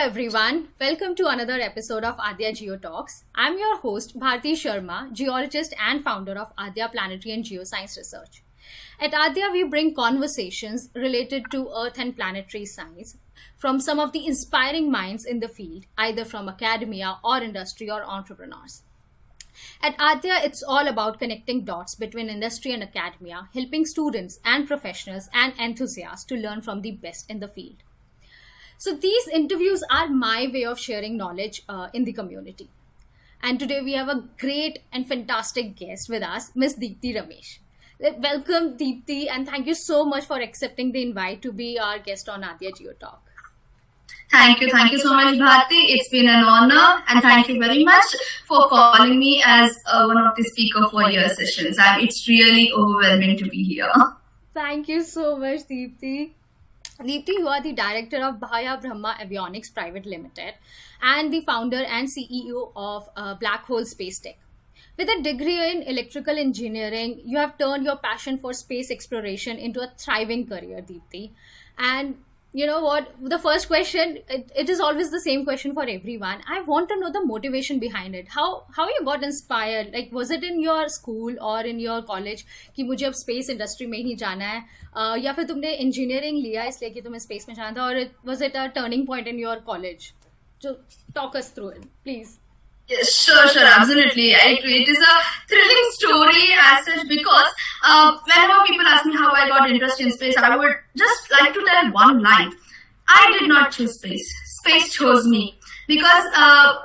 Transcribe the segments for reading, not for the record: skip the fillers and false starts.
everyone, welcome to another episode of Adya Geo Talks. I'm your host Bharti Sharma, geologist and founder of Adya Planetary and Geoscience Research. At Adya, we bring conversations related to Earth and planetary science from some of the inspiring minds in the field, either from academia or industry or entrepreneurs. At Adya, it's all about connecting dots between industry and academia, helping students and professionals and enthusiasts to learn from the best in the field. So these interviews are my way of sharing knowledge in the community. And today we have a great and fantastic guest with us, Ms. Deepti Ramesh. Welcome, Deepti, and thank you so much for accepting the invite to be our guest on Adya Geo Talk. Thank you so much, Bharti. It's been an honor, and thank you very much for calling me as one of the speaker for your sessions. And it's really overwhelming to be here. Thank you so much, Deepti. Deepti, you are the director of Bhaya Brahma Avionics Private Limited and the founder and CEO of Black Hole Space Tech. With a degree in electrical engineering, you have turned your passion for space exploration into a thriving career, Deepti. And you know what? The first question, it is always the same question for everyone. I want to know the motivation behind it. How you got inspired? Like, was it in your school or in your college कि मुझे अब space industry में ही जाना है, या फिर तुमने engineering लिया इसलिए कि तुम्हें space में जाना था, or was it a turning point in your college? So talk us through it, please. Yes, sure, absolutely. It is a thrilling story as such because whenever people ask me how I got interested in space, I would just like to tell one line. I did not choose space. Space chose me. Because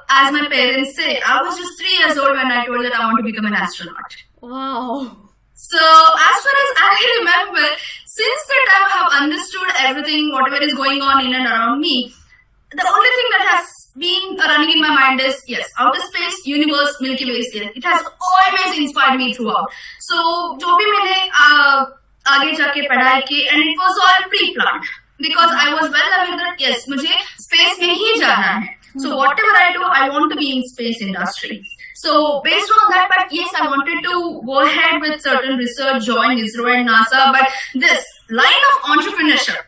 as my parents say, I was just 3 years old when I told that I want to become an astronaut. Wow. So as far as I remember, since that time I have understood everything, whatever is going on in and around me. The only thing that has been running in my mind is, yes, outer space, universe, Milky Way, it has always inspired me throughout. So, जो भी मैंने आगे जाके पढ़ाई की, and it was all pre-planned because I was well aware that yes, मुझे space में ही जाना है. So whatever I do, I want to be in space industry. So based on that, but yes, I wanted to go ahead with certain research, join ISRO and NASA, but this line of entrepreneurship,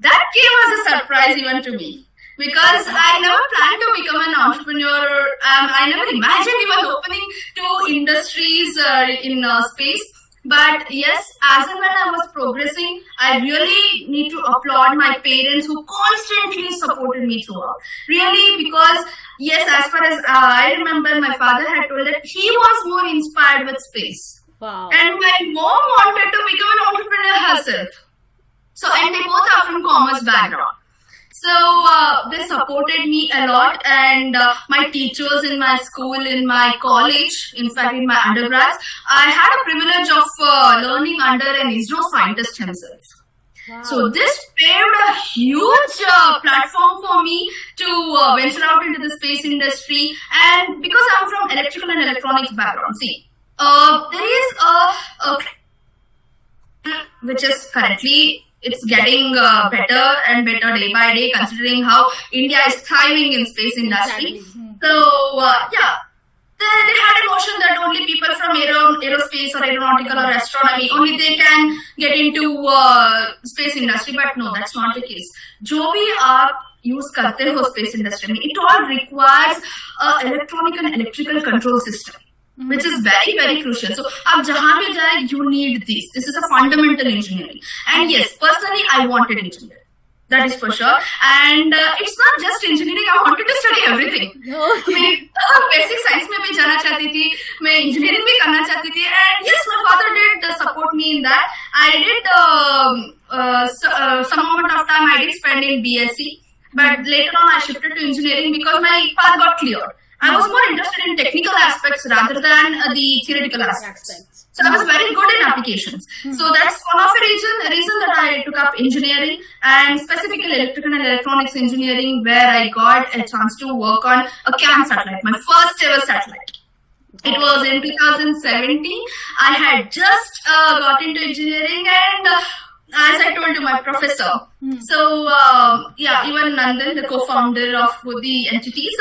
that came as a surprise even to me. Because I never planned to become an entrepreneur. I never imagined even opening 2 industries in space. But yes, as and when I was progressing, I really need to applaud my parents who constantly supported me throughout. Really, because yes, as far as I remember, my father had told that he was more inspired with space. Wow. And my mom wanted to become an entrepreneur herself. So, and they both are from commerce background. So they supported me a lot, and my teachers in my school, in my college, in fact in my undergrads, I had a privilege of learning under an ISRO scientist himself. Wow. So this paved a huge platform for me to venture out into the space industry, and because I'm from electrical and electronics background, see, there is a which is currently it's getting better and better day by day, considering how India is thriving in space industry. Exactly. So, they had a notion that only people from aerospace or aeronautical or astronomy, only they can get into space industry. But no, that's not the case. जो भी आप use करते हो space industry में, it all requires electronic and electrical control system. Which is very, very crucial. So, आप जहाँ भी जाए, you need this. This is a fundamental engineering. And yes, personally, I wanted engineering. That is for sure. And it's not just engineering. I wanted to study everything. Okay. मैं basic science में भी जाना चाहती थी. मैं engineering भी करना चाहती थी. And yes, my father did support me in that. I did some amount of time I did spend in BSc. But later on, I shifted to engineering because my path got cleared. I was more interested in technical aspects rather than the theoretical aspects. So I was very good in applications. So that's one of the reason that I took up engineering, and specifically electrical and electronics engineering, where I got a chance to work on a CAM satellite, my first ever satellite. It was in 2017. I had just got into engineering, and as I told you, my professor. So, even Nandan, the co-founder of both the entities,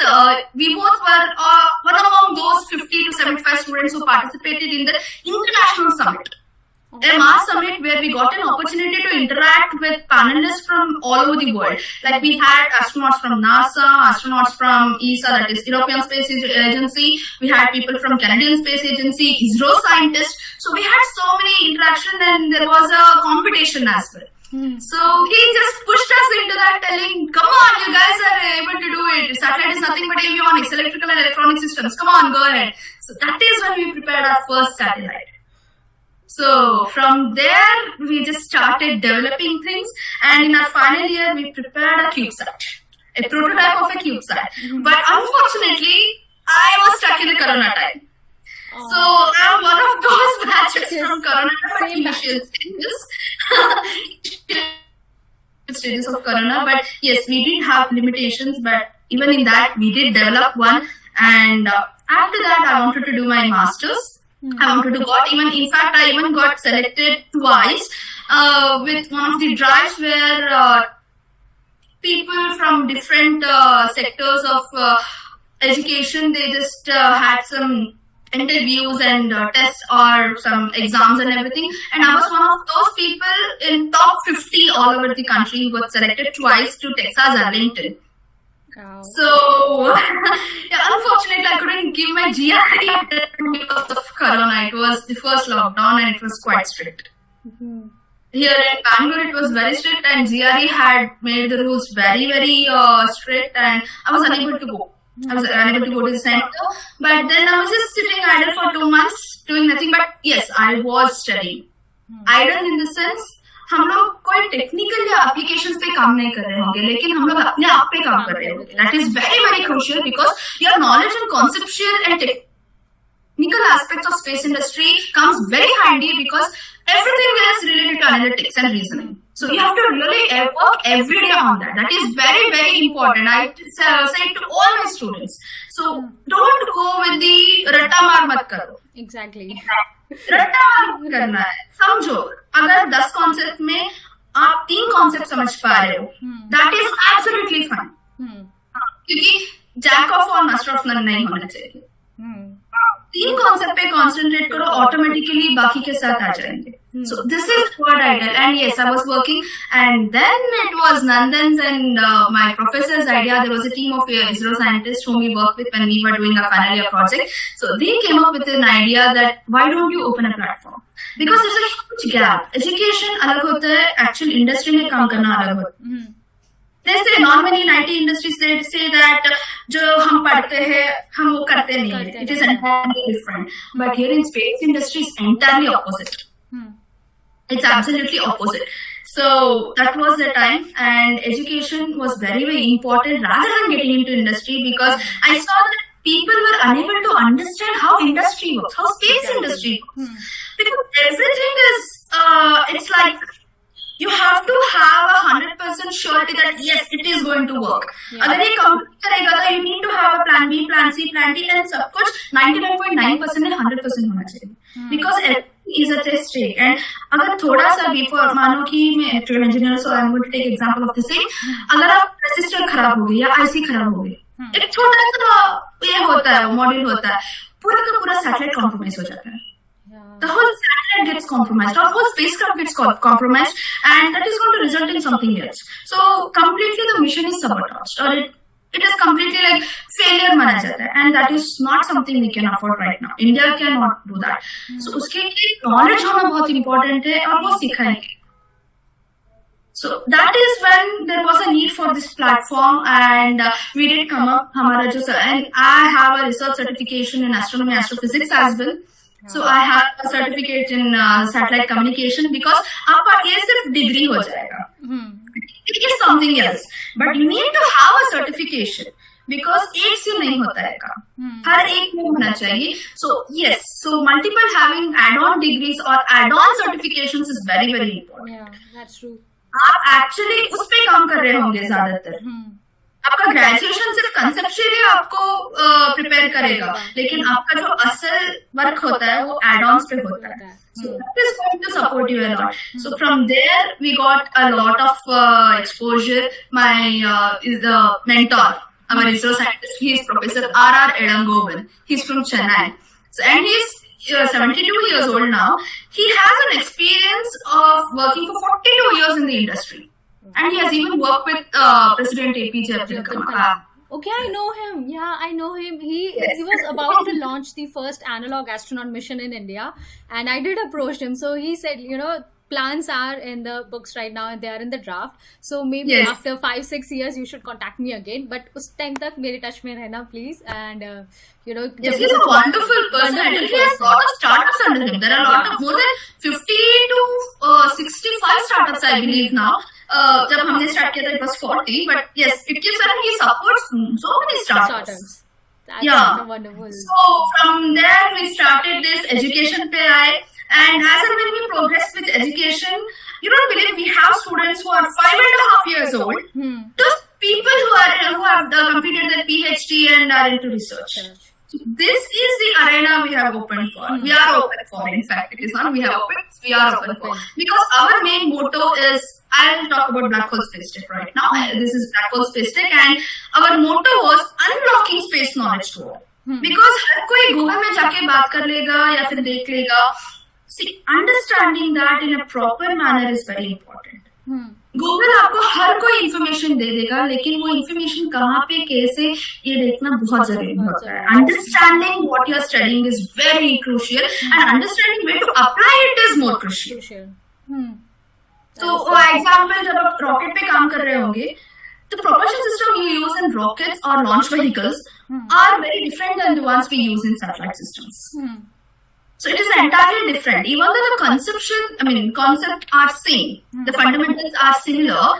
we both were one among those 50 to 75 students who participated in the international summit. a Mars Summit where we got an opportunity to interact with panelists from all over the world. Like we had astronauts from NASA, astronauts from ESA, that is European Space Agency. We had people from Canadian Space Agency, ISRO scientists. So we had so many interaction, and there was a competition as well. So he just pushed us into that, telling, come on, you guys are able to do it. Satellite is nothing but avionics, electrical and electronic systems. Come on, go ahead. So that is when we prepared our first satellite. So from there, we just started developing things. And in our final year, we prepared a CubeSat, a prototype of a CubeSat. But unfortunately, I was stuck in the Corona time. So I'm one of those batches from Corona, initial stages of Corona. But yes, we did have limitations, but even in that, we did develop one. And after that, I wanted to do my master's. I wanted to I even got selected twice with one of the drives where people from different sectors of education, they just had some interviews and tests or some exams and everything, and I was one of those people in top 50 all over the country who got selected twice to Texas Arlington. Wow. So yeah, unfortunately I couldn't give my GRE because of Corona. It was the first lockdown and it was quite strict. Here in Bangalore it was very strict, and GRE had made the rules very strict, and I was unable to go. I was unable to go to the center, but then I was just sitting idle for 2 months doing nothing. But yes, I was studying. Idle in the sense, हम लोग कोई technical या applications पे काम नहीं कर रहे होंगे, लेकिन हम लोग अपने आप पे काम कर रहे होंगे. That is very crucial because your knowledge and conceptual and technical aspects of space industry comes very handy because everything is related to analytics and reasoning. So you have to really work every day on that. That is very important. I say to all my students. So don't go with the ratta maar mat karo. Exactly. रट्टा मार करना है. समझो, अगर 10 concept में आप 3 concept समझ पा रहे हो, दैट इज एब्सोल्युटली फाइन. क्योंकि जैक ऑफ और मास्टर ऑफ नन नहीं होना चाहिए. 3 कॉन्सेप्ट पे कॉन्सेंट्रेट करो, ऑटोमेटिकली बाकी के साथ आ जाएंगे. So this is what I did, and yes, I was working, and then it was Nandan's and my professor's idea. There was a team of ISRO scientists whom we worked with when we were doing our final year project. So they came up with an idea that why don't you open a platform? Because there's a huge gap. Education अलग होता है, actual industry में काम करना अलग होता है. They say normally in IT industries they say that जो हम पढ़ते हैं हम वो करते नहीं हैं. It is entirely different. But here in space industry is entirely opposite. It's absolutely opposite. So that was the time, and education was very important rather than getting into industry, because I saw that people were unable to understand how industry works, how space industry works. Because everything is, it's like you have to have 100% surety that yes, it is going to work. अगर ये complete करेगा तो you need to have a plan B, plan C, plan D, and सब कुछ 99.9% and 100% होना चाहिए. Because everything is at stake. And अगर थोड़ा सा भी, for मानो कि मैं electrical engineer, so I'm going to take example of the same. अगर आप resistor खराब हो गई या IC खराब हो गई, एक छोटा सा ये होता है, मॉड्यूल होता है, पूरा का पूरा सैटेलाइट कॉम्प्रोमाइज हो जाता है. The whole satellite gets compromised, or whole spacecraft gets compromised, and that is going to result in something else. So completely the mission is sabotaged, or it is completely like failure माना जाता है, and that is not something we can afford right now. India cannot do that. So उसके लिए knowledge होना बहुत important है, और वो सिखाएंगे. So that is when there was a need for this platform, and we did come up. हमारा जो, and I have a research certification in astronomy, astrophysics as well. So I have a certificate in satellite communication, because आपका ये सिर्फ degree हो जाएगा. It is something else, but you need to have a certification, because एक से नहीं होता है काम, हर एक में होना चाहिए. So yes, so multiple having add-on degrees or add-on certifications is very important. Yeah, that's true. आप एक्चुअली उस पे काम कर रहे होंगे ज्यादातर. आपका ग्रेजुएशन सिर्फ कंसेप्चुअली आपको प्रिपेयर करेगा, लेकिन आपका जो असल वर्क होता है वो एड-ऑन्स पे होता है. So that is going to support you a lot. So from there we got a lot of exposure. My is the mentor, our ISRO scientist. He is Professor R.R. Elangovan. He's from Chennai. So, and 72 years old now. He has an experience of working for 42 years in the industry. And he has even worked with President APJ Abdul Kalam. Okay, I know him. Yeah, I know him. He was about to launch the first analog astronaut mission in India, and I did approach him. So he said, plans are in the books right now and they are in the draft. So maybe after 5-6 years you should contact me again. But उस time तक मेरे touch में रहना please. And yes, he's a wonderful person. And he has a lot of startups under him. There are a lot of more than 50 to 65 startups, I believe now. जब हमने start किया था it was 40, but yes, it keeps and he supports so many startups. That's wonderful. So from there we started this education pe aaye, and as and when we progress with education, you don't believe we have students who are 5.5 years old. Those people who have completed their PhD and are into research. So this is the arena we have opened for. We are open for. In fact, it is not we have opened. We are open for, because our main motto is. I'll talk about Black Hole Space Tech right now. This is Black Hole Space Tech, and our motto was unlocking space knowledge to all. Because हर कोई Google में जाके बात कर लेगा या फिर देख लेगा. See, understanding that in a proper manner is very important. Google आपको हर कोई information दे देगा, लेकिन वो information कहाँ पे कैसे ये देखना बहुत जरूरी होता है. Understanding what you are studying is very crucial, and understanding where to apply it is more crucial. So, for example, जब आप rocket पे काम कर रहे होंगे, the propulsion system you use in rockets or launch vehicles are very different than the ones we use in satellite systems. So it is entirely different. Even though the concept are same, the fundamentals are similar,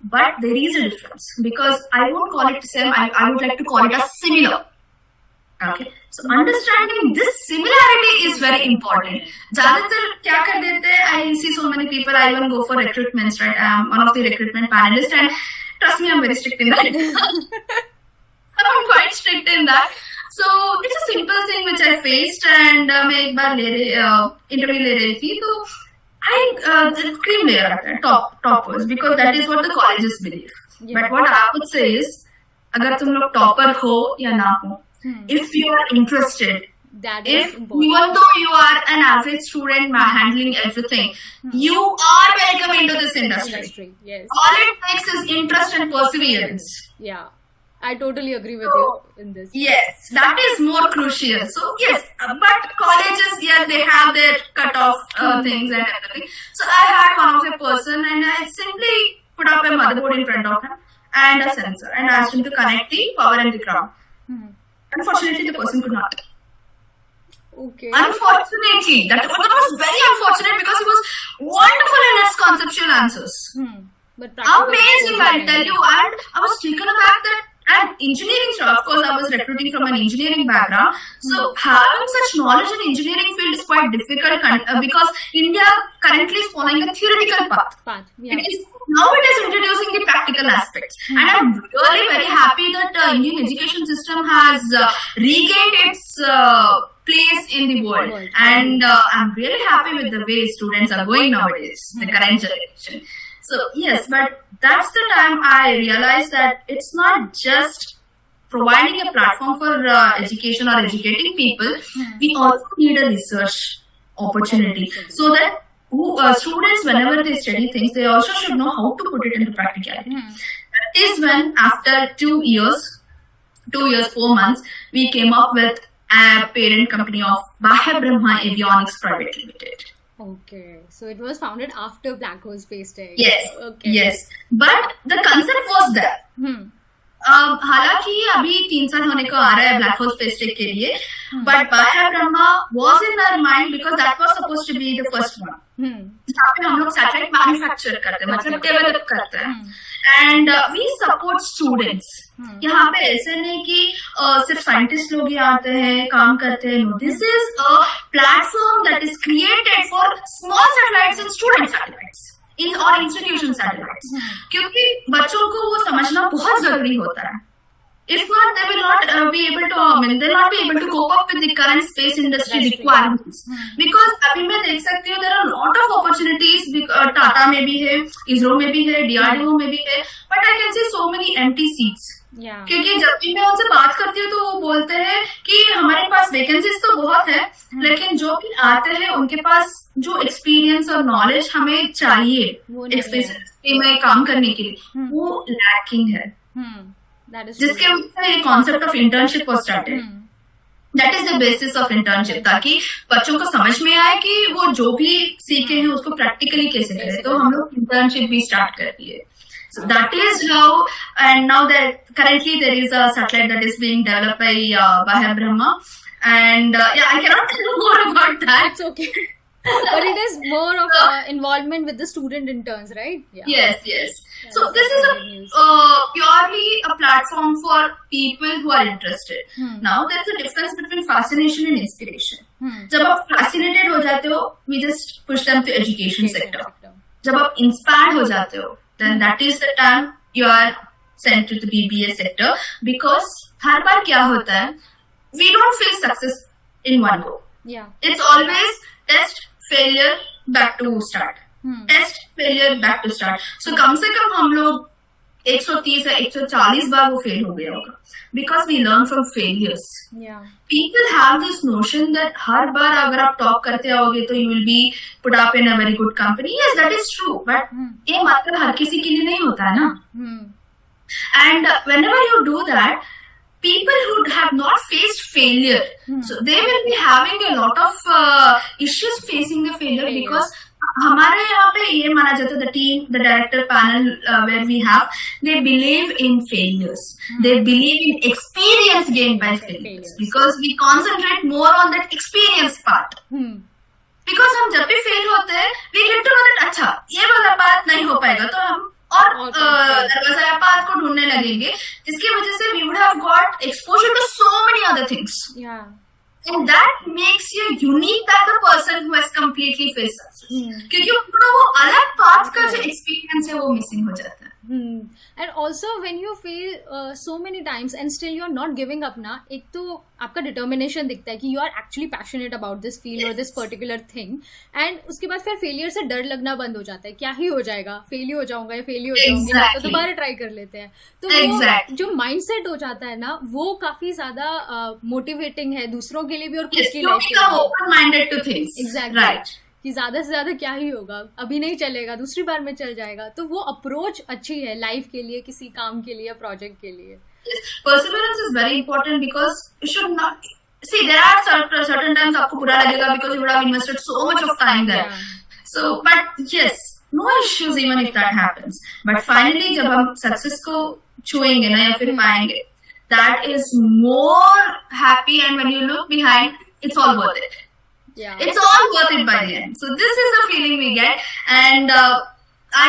but there is a difference. Because I won't call it same, I would like to call it as similar. Okay. So understanding this similarity is very important. ज़्यादातर क्या कर देते हैं? I see so many people. I even go for recruitments, right? I'm one of the recruitment panelists, and trust me, I'm very strict in that. I'm quite strict in that. So it's a simple thing which I faced, and मैं एक बार interview ले रही थी, तो I cream layer आता है, toppers, because that is what the colleges believe. But what I would say is, अगर तुम लोग topper हो या ना हो, if you are interested, even though you are an average student handling everything, you are welcome into this industry. Yes. All it takes is interest and perseverance. Yeah, I totally agree with you in this. Yes, that is more crucial. So yes, but colleges, they have their cutoff things and everything. So I had one of a person, and I simply put up a motherboard in front of him and a sensor, and asked him to connect the power and the ground. Unfortunately, the person could not. Okay. Unfortunately, that was very unfortunate, because he was wonderful in his conceptual answers. But amazing, I tell you. And I was taken aback that, and engineering stuff, of course, I was recruiting from an engineering background. So having such knowledge in engineering field is quite difficult, because India currently is following a theoretical path. Yeah. Now it is introducing the practical aspects. And I'm really very happy that Indian education system has regained its place in the world. And I'm really happy with the way students are going nowadays, the current generation. So yes, but that's the time I realized that it's not just providing a platform for education or educating people. We also need a research opportunity, so that students, whenever they study things, they also should know how to put it into practicality. That is when, after 2 years, 4 months, we came up with a parent company of Bahya Brahma Avionics Private Limited. Okay, so it was founded after Black Hole Space Tech. Yes, okay. Yes, but the concept was there. हालांकि अभी 3 साल होने को आ रहा है black hole space tech के लिए, but बाह्य Brahma was in our mind, because that was supposed to be the first one जहाँ पे हम लोग सैटेलाइट मैन्युफैक्चर करते हैं, मतलब डेवलप करते हैं, एंड वी सपोर्ट स्टूडेंट्स. यहाँ पे ऐसे नहीं कि सिर्फ साइंटिस्ट लोग ही आते हैं काम करते हैं. This is a platform that is created for small satellites and student satellites और इंस्टीट्यूशन सैटेलाइट्स, क्योंकि बच्चों को वो समझना बहुत जरूरी होता है. If not, they will not be able to, they'll not be able to cope up with the current space industry That's true. requirements. Because अभी मैं देख सकती हूँ, there are a lot of opportunities. Tata में भी है, इसरो में भी है, DRDO में भी है, but I can see so many empty seats. Yeah. क्योंकि जब भी मैं उनसे बात करती हूँ तो वो बोलते हैं कि हमारे पास वैकेंसीज तो बहुत है, लेकिन जो भी आते हैं उनके पास जो एक्सपीरियंस और नॉलेज हमें चाहिए वो नहीं इस है। इंडस्ट्री में काम करने के लिए, वो लैकिंग है. That is जिसके true. वजह से ये concept of internship was started. That is the basis of internship, ताकि बच्चों को समझ में आए कि वो जो भी सीखे हैं उसको प्रैक्टिकली कैसे करें. तो हम लोग इंटर्नशिप भी स्टार्ट कर दिए. So that is how, and now that currently there is a satellite that is being developed by Bahar Brahma, and yeah, I cannot tell more about that. It's okay. But it is more of involvement with the student interns, right? Yeah. Yes. So That's this is good news. purely a platform for people who are interested. Now there's a difference between fascination and inspiration. जब आप fascinated हो जाते हो, we just push them to education sector. जब आप inspired हो जाते हो, then that is the time you are sent to the BBA sector. Because हर बार क्या होता है, we don't face success in one go. Yeah. It's always test, failure, back to start. Test, failure, back to start. So कम से कम हम लोग 130 या 140 बार वो fail हो गया होगा. Because we learn from failures. Yeah. People have this notion that हर बार अगर आप टॉप करते आओगे तो you will be put up in a very good company. Yes, that is true. But ये मतलब हर किसी के लिए नहीं होता है ना. And whenever you do that, people who have not faced failure, so they will be having a lot of issues facing the failure. Because हमारे यहाँ पे ये माना जाता है, the team, the director panel where we have, they believe in failures. They believe in experience gained by failures. Because we concentrate more on that experience part. Because हम जब भी फेल होते हैं, we get to know that अच्छा ये वाला बात नहीं हो पाएगा, तो हम और दरवाजा पाथ को ढूंढने लगेंगे, जिसकी वजह से we would have got exposure to so many other things. Yeah. And that makes you unique than the person who has completely faced success. क्योंकि उनको वो अलग पाथ का जो एक्सपीरियंस है वो मिसिंग हो जाता है. And also when you fail so many times and still you are not giving up ना, एक तो आपका determination दिखता है कि you are actually passionate about this field or this particular thing, and उसके बाद फिर failure से डर लगना बंद हो जाता है, क्या ही हो जाएगा, फेल ही हो जाऊंगा या फेल ही हो जाऊंगी, तो दोबारा ट्राई कर लेते हैं. तो वो जो माइंडसेट हो जाता है ना, वो काफी ज्यादा मोटिवेटिंग है दूसरों के लिए भी और खुद की लाइफ के लिए. open minded to things. Exactly. कि ज्यादा से ज्यादा क्या ही होगा, अभी नहीं चलेगा, दूसरी बार में चल जाएगा. तो वो अप्रोच अच्छी है लाइफ के लिए, किसी काम के लिए, प्रोजेक्ट के लिए. Perseverance is very important because you should not see, there are certain times आपको बुरा लगेगा because you would have invested so much of time there. So, but yes, no issues even if that happens. But finally जब हम success को छुएंगे ना या फिर पाएंगे, that is more happy, and when you look behind, it's all worth it. Yeah. It's all worth it by the end. So this is the feeling we get, and I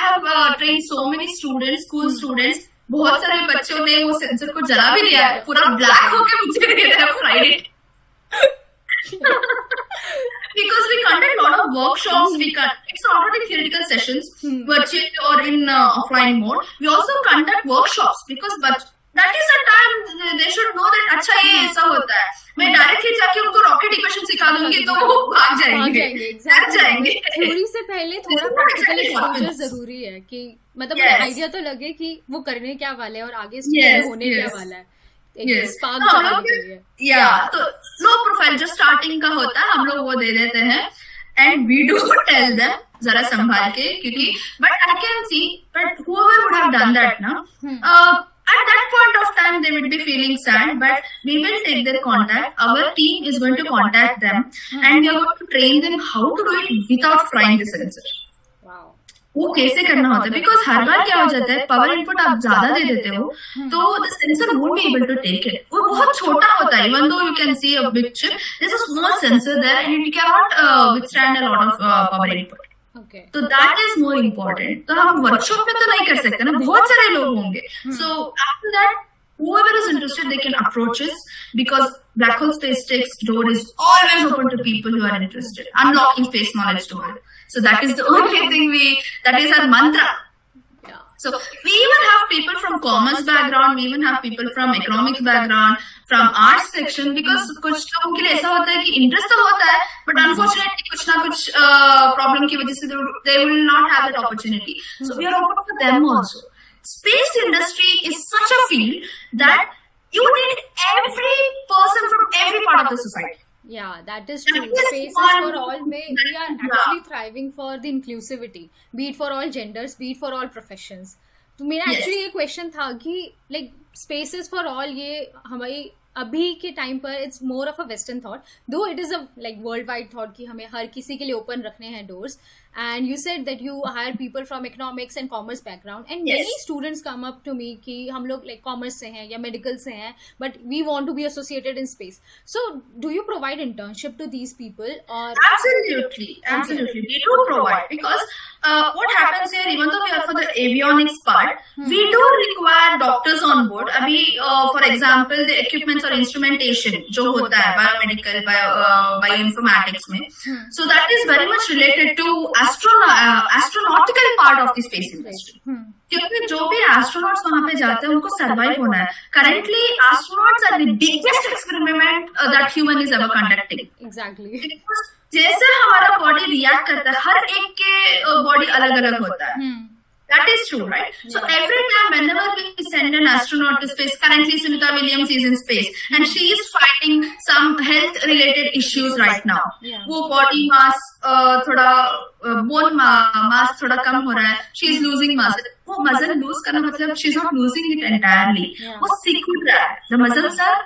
have trained so many students, school students. बहुत सारे बच्चों ने वो sensor को जला भी दिया है, पूरा ब्लैक होके मुझे दे रहा है Friday. Because we conduct a lot of workshops, it's not only theoretical sessions, virtual or in offline mode. We also conduct workshops because that is the time they should know that अच्छा ये ऐसा होता है. मैं directly जाके उनको rocket equation सिखा दूंगी तो वो भाग जाएंगे. Exactly. थ्योरी से पहले थोड़ा प्रैक्टिकल एक्सपोजर जरूरी है कि मतलब आइडिया तो लगे कि वो करने क्या वाले हैं और आगे होने क्या वाला है. तो लो प्रोफाइल जो स्टार्टिंग का होता है हम लोग वो दे देते हैं, and we do tell them जरा संभाल के, क्योंकि but I can see but whoever would have done that now, at that point of time they would be feeling sad, but we will take their contact. Our team is going to contact them, and we are going to train them how to do it without frying the sensor. Wow. वो कैसे करना होता है, because हर बार क्या हो जाता है, पावर इनपुट आप ज्यादा दे देते हो तो the sensor won't be able to take it. वो बहुत छोटा होता है, even though you can see a big chip, there is a small sensor there and it can not withstand a lot of power input. तो that is more important. तो हम workshop में तो नहीं कर सकते ना, बहुत सारे लोग होंगे. So after that whoever is interested, they can approach us, because Black Hole Space Tech's door is always open to people who are interested. Unlocking space knowledge to world. So that is the only thing that is our mantra. Yeah. So we even have people from commerce background, we even have people from economics background, from arts section, because कुछ लोगों के लिए ऐसा होता है कि interest तो होता है, but unfortunately कुछ ना कुछ problem की वजह से they will not have that opportunity. So we are open for them also. Space industry is such a field that you need every person from every part of the society. Yeah, that is true. Spaces for all, we are actually thriving for the inclusivity, be it for all genders, be it for all professions. तो मेरा actually ये question था कि like spaces for all ये हमारी अभी के time पर it's more of a western thought, though it is a like world wide thought कि हमें हर किसी के लिए ओपन रखने हैं doors. And you said that you hire people from economics and commerce background and many students come up to me कि हम लोग लाइक कॉमर्स से हैं या मेडिकल से हैं but we want to be associated in space. So do you provide internship to these people or? Absolutely, we do provide, because what happens here, even though we are for the avionics part, we do require doctors on board. अभी for example the equipments or instrumentation जो होता है biomedical, bioinformatics में, so that is very much related to astronautical part of the space industry. क्योंकि जो भी astronauts वहां पे जाते हैं उनको सर्वाइव होना है. Currently astronauts are the biggest experiment that human is ever conducting. Exactly. जैसे हमारा बॉडी रिएक्ट करता है, हर एक के बॉडी अलग अलग होता है. That is true, right? So every time, whenever we send an astronaut to space, currently Sunita Williams is in space, and she is fighting some health-related issues right now. वो body mass थोड़ा bone mass थोड़ा कम हो रहा है. She is losing mass. वो muscle lose करना मतलब she is not losing it entirely. वो सिकुड़ रहा है. The muscles are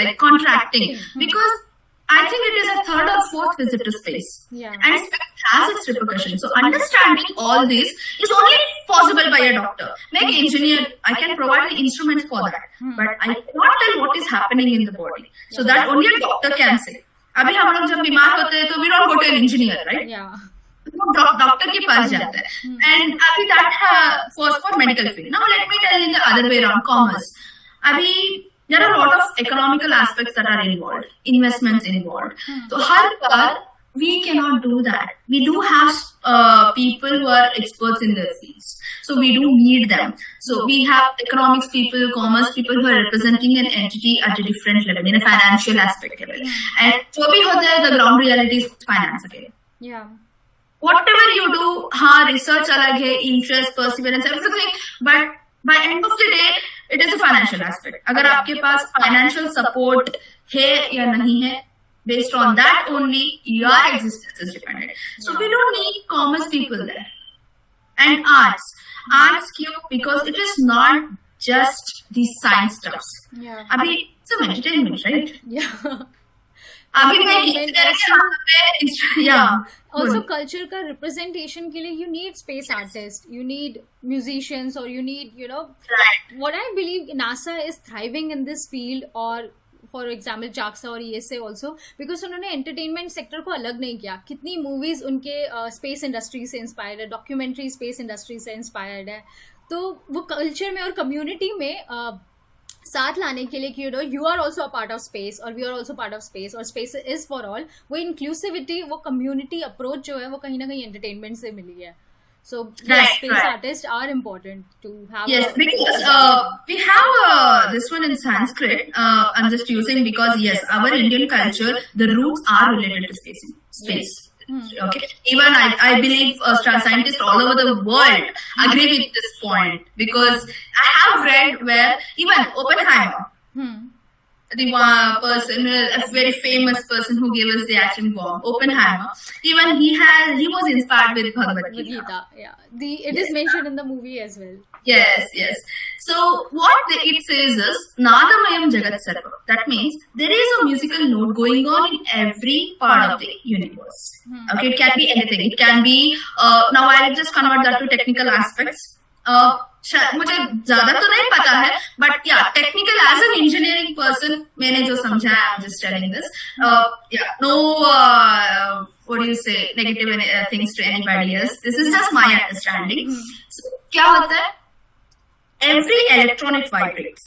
like contracting because I think it is a third or fourth visit to space. And space has its repercussions. So understanding all this is only possible by a doctor. Like an engineer, I can provide the instruments for that. But I cannot tell what is happening in the body. So that only a doctor can say. अभी हम लोग जब बीमार होते हैं तो we don't go to an engineer, right? Doctor के पास जाता है. एंड अभी that for medical field. Now let me tell you the other way around, commerce. अभी there are a lot of economical aspects that are involved, investments involved. So har baar we cannot do that. We do have people who are experts in their fields, so we do need them. So we have economics people, commerce people who are representing an entity at a different level, in a financial aspect level. And jo bhi hota hai, the ground reality is finance again. Whatever you do, research alag hai, interest, perseverance, everything, but by end of the day it is a financial aspect. अगर आपके पास financial support है या नहीं है, based on that only your existence is dependent. So we don't need commerce people there. And arts क्यों? Because it is not just the science stuffs. अभी it's a entertainment, right? अभी also culture का representation के लिए you need space artists, you need musicians, or you need, you know, what I believe NASA is thriving in this field, or for example JAXA और ESA also, because उन्होंने entertainment sector को अलग नहीं किया. कितनी movies उनके space industry से inspired है, documentary space industry से inspired है. तो वो culture में और community में साथ लाने के लिए कि you are also a part of space और we are also part of space और space is for all, वो inclusivity, वो community approach जो है वो कहीं ना कहीं entertainment से मिली है. So space artists are important to have. Yes, because we have this one in Sanskrit. I'm just using because yes, our Indian culture, the roots are related to space. Okay. Even I believe scientists all over the world agree with this point, because I have read where even Oppenheimer, the one person, a very famous person who gave us the atom bomb, Oppenheimer, even he was inspired with Bhagavad Gita. It is mentioned in the movie as well. Yes. So what it says is Nadamayam Jagat Sarva. That means there is a musical note going on in every part of the universe. Okay, it can be anything. It can be now I'll just convert that to technical aspects. मुझे ज्यादा तो नहीं पता है, but yeah, technical as an engineering person, मैंने जो समझा है, I'm just telling this. No, what do you say, negative things to anybody else. This is just my understanding. So क्या होता है? Every electron it vibrates.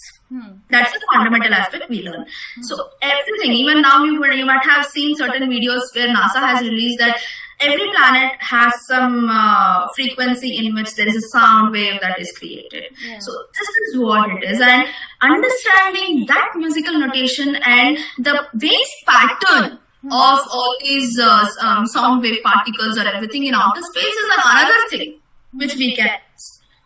That's the fundamental aspect we learn. So everything, even now you might have seen certain videos where NASA has released that every planet has some frequency in which there is a sound wave that is created. Yeah. So this is what it is, and understanding that musical notation and the wave pattern of all these sound wave particles or everything in outer space is another thing which we can.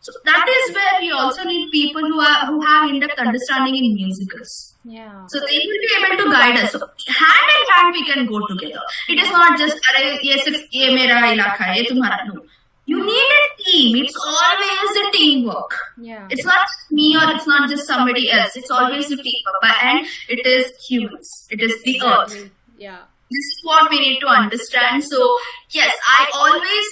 So that is where we also need people who have in-depth understanding in musicals. Yeah. So they will be able to guide us. So hand in hand we can go together. It is not just ये सिर्फ ये मेरा इलाका है, ये तुम्हारा. No. You need a team. It's always a teamwork. Yeah. It's not just me or it's not just somebody else. It's always a teamwork. And it is humans. It is the earth. Yeah. This is what we need to understand. So yes, I always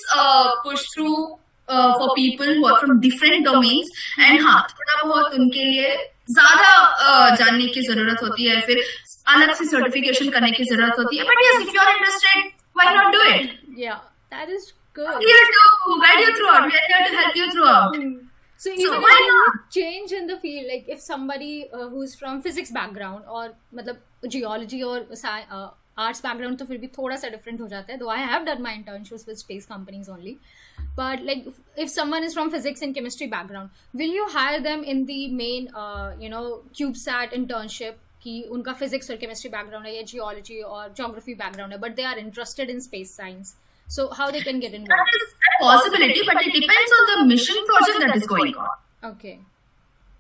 push through for people who are from different domains, and हाँ थोड़ा बहुत उनके लिए ज़्यादा जानने की ज़रूरत होती है, फिर अलग से सर्टिफिकेशन करने की ज़रूरत होती है. But yes, if you are interested, why not do it? Yeah, that is good. We are here to guide you throughout. We are here to help you throughout. So even why if you not? change in the field, like if somebody who's from physics background or मतलब geology or arts background, तो फिर भी थोड़ा सा different हो जाता है. Though I have done my internships with space companies only, but like if someone is from physics and chemistry background, will you hire them in the main CubeSat internship कि उनका physics और chemistry background है या geology और geography background है, but they are interested in space science? So how they can get involved? That is a possibility, but it depends on the mission project that is going on. Okay.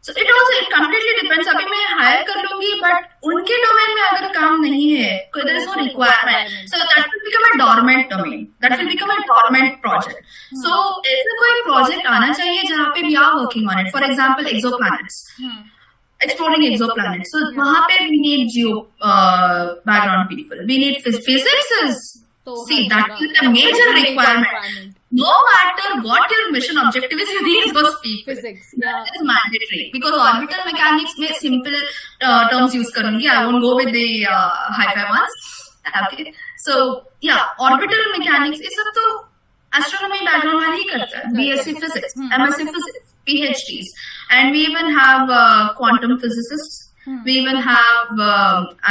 So it completely depends. अभी मैं hire कर लूंगी, but उनके domain में अगर काम नहीं है, there is no requirement. So that will become a dormant domain. That will become a dormant project. So ऐसा कोई project आना चाहिए जहाँ पे we are working on it. For example, exoplanets. Exploring exoplanets. So वहाँ पे we need geo background people. We need physicists. See, that is a major requirement. No matter what your mission objective is, you need those people. Physics, yeah. That is mandatory. Because orbital mechanics में simple terms use करूँगी. I won't go with the hi-fi ones. Okay. So, yeah, orbital mechanics ये सब तो astronomy background वाले ही करता है. BSc physics, MSc physics, PhDs. And we even have quantum physicists. We even have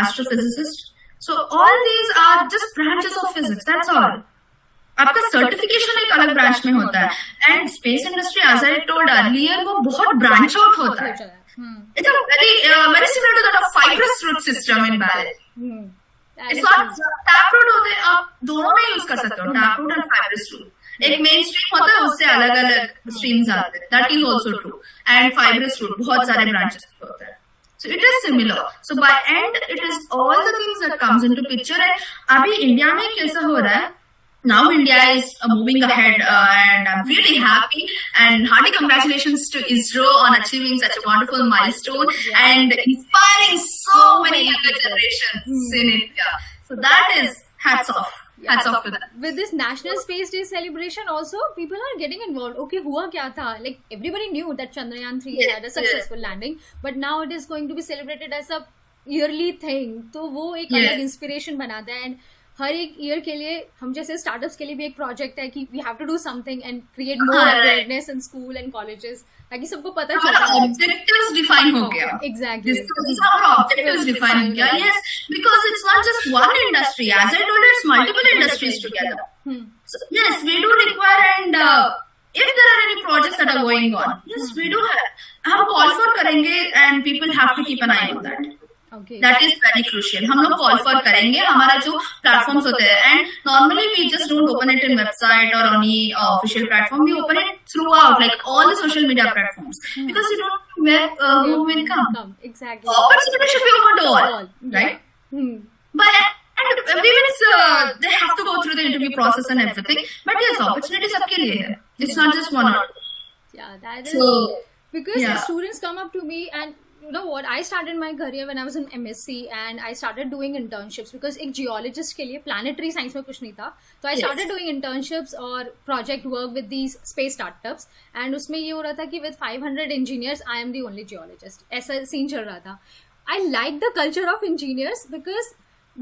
astrophysicists. So all these are just branches of physics. That's all. आपका certification एक अलग branch में होता है, and space industry as I told earlier वो बहुत branch out होता है. It's a very similar to that of fibrous root system in barley. It's not tap root होते हैं, आप दोनों में यूज कर सकते हो, tap root and fibrous root. एक मेन स्ट्रीम होता है, उससे अलग अलग स्ट्रीम्स आते हैं. That is also true. And fibrous root बहुत सारे ब्रांचेस होते हैं. So it is similar. So by end, it is all the things that comes into picture. And अभी इंडिया में कैसा हो रहा है? Now India is moving ahead, and I'm really happy. And hearty congratulations to ISRO on achieving such a wonderful milestone and inspiring so many younger generations in India. So that is hats off. Hats off to that. With this National Space Day celebration also, people are getting involved. Okay, हुआ क्या था? Like everybody knew that Chandrayaan 3 had a successful landing, but now it is going to be celebrated as a yearly thing. तो वो एक अलग inspiration बनाता है. And हर एक ईयर के लिए हम जैसे स्टार्टअप्स के लिए भी एक प्रोजेक्ट है कि we have to do something and create more awareness in school and colleges, ताकि सबको पता चले. ऑब्जेक्टिव्स डिफाइन हो गया. Exactly, this our objectives define हो गया. Yes, because it's not just one industry. As I told, it's multiple industries together. So yes, we do require, and if there are any projects that are going on, yes, we do have. हम call for करेंगे, and people have to keep an eye on that. Okay. That is very crucial. हम लोग call for करेंगे. हमारा जो platforms होते हैं, and normally we just don't open it in website or any official platform. We open it throughout, like all the social media platforms, because you don't know where who will come. Exactly. Opportunity should be open to all, right? But and everyone's they have to go through the interview process and everything. But yes, opportunity सबके लिए है. It's not just one or two. Yeah, that is because students come up to me and. You know what? I started my career when I was in MSc, and I started doing internships because एक geologist के लिए planetary science में कुछ नहीं था. So I started doing internships और project work with these space startups, and उसमें ये हो रहा था कि with 500 engineers, I am the only geologist. ऐसा scene चल रहा था. I like the culture of engineers because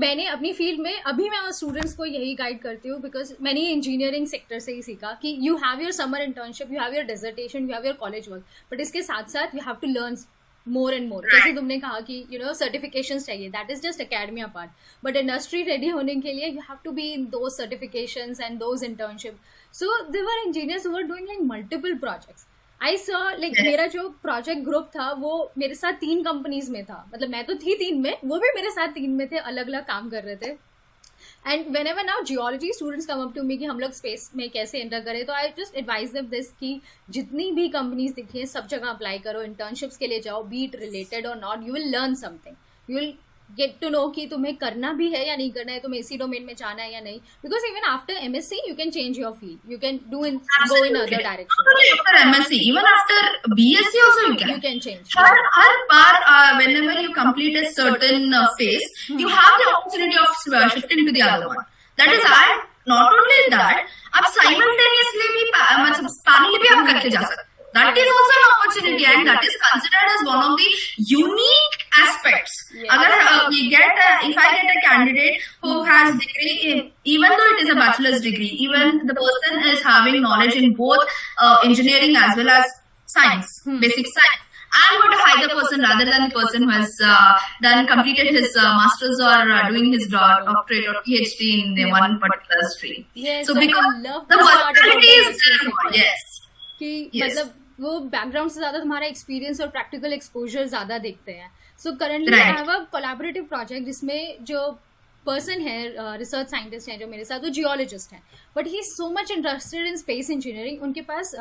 मैंने अपनी फील्ड में अभी मैं स्टूडेंट्स को यही गाइड करती हूँ, बिकॉज मैंने इंजीनियरिंग सेक्टर से ही सीखा कि you have your summer internship, you have your dissertation, you have your college work, but इसके साथ साथ you have to learn more and more. जैसे तुमने कहा कि certifications चाहिए, that is just academia part, but industry ready होने के लिए you have to be in those certifications and those internships. So there were engineers who were doing like multiple projects. I saw like मेरा जो project group था वो मेरे साथ 3 companies में था, मतलब मैं तो थी 3 में, वो भी मेरे साथ 3 में थे, अलग अलग काम कर रहे थे. And whenever now geology students come up to me कि हम लोग स्पेस में कैसे एंटर करें, तो I just advise them this कि जितनी भी कंपनीज दिखी हैं सब जगह अप्लाई करो, इंटर्नशिप्स के लिए जाओ, be it related or not, you will learn something, you will get to know कि तुम्हें करना भी है या नहीं करना है, तुम्हें इसी डोमेन में जाना है या नहीं. Because even after MSc you can change your field, you can go in other direction. Not only after MSc, even after BSc also you can change. Her bar whenever you complete a certain phase, you have the opportunity of shifting to the other one. That is, not only that, आप simultaneously भी मतलब parallel भी आप करके जा सकते. That is also an opportunity, and that is considered as one of the unique aspects. अगर if I get a candidate who has degree, even though it is a bachelor's degree, even the person is having knowledge in both engineering as well as science, basic science, I'm going to hire the person rather than the person who has completed his master's or doing his doctorate or PhD in one particular stream. Yes, so because the possibility is there, yes. कि मतलब वो background से ज्यादा तुम्हारा experience और practical exposure ज्यादा देखते हैं. So currently I have a collaborative project जिसमें जो पर्सन है रिसर्च साइंटिस्ट है जो मेरे साथ, वो जियोलॉजिस्ट है, but he is so much interested in space engineering. उनके पास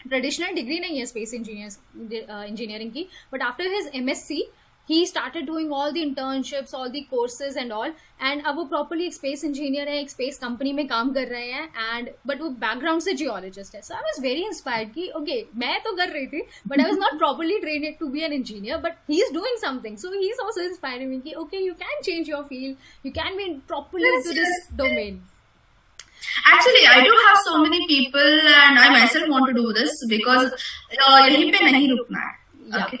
ट्रेडिशनल डिग्री नहीं है स्पेस इंजीनियरिंग की, but after his MSc he started doing all the internships, all the courses and all, and अब वो properly एक space engineer है, एक space company में काम कर रहे हैं, and but वो background से geologist है. So I was very inspired कि okay, मैं तो कर रही थी, but I was not properly trained to be an engineer, but he is doing something, so he is also inspiring me कि okay, you can change your field, you can be properly into this domain. Actually, I do have so many people, and I myself want to do this because यहीं पे नहीं रुकना है. Okay.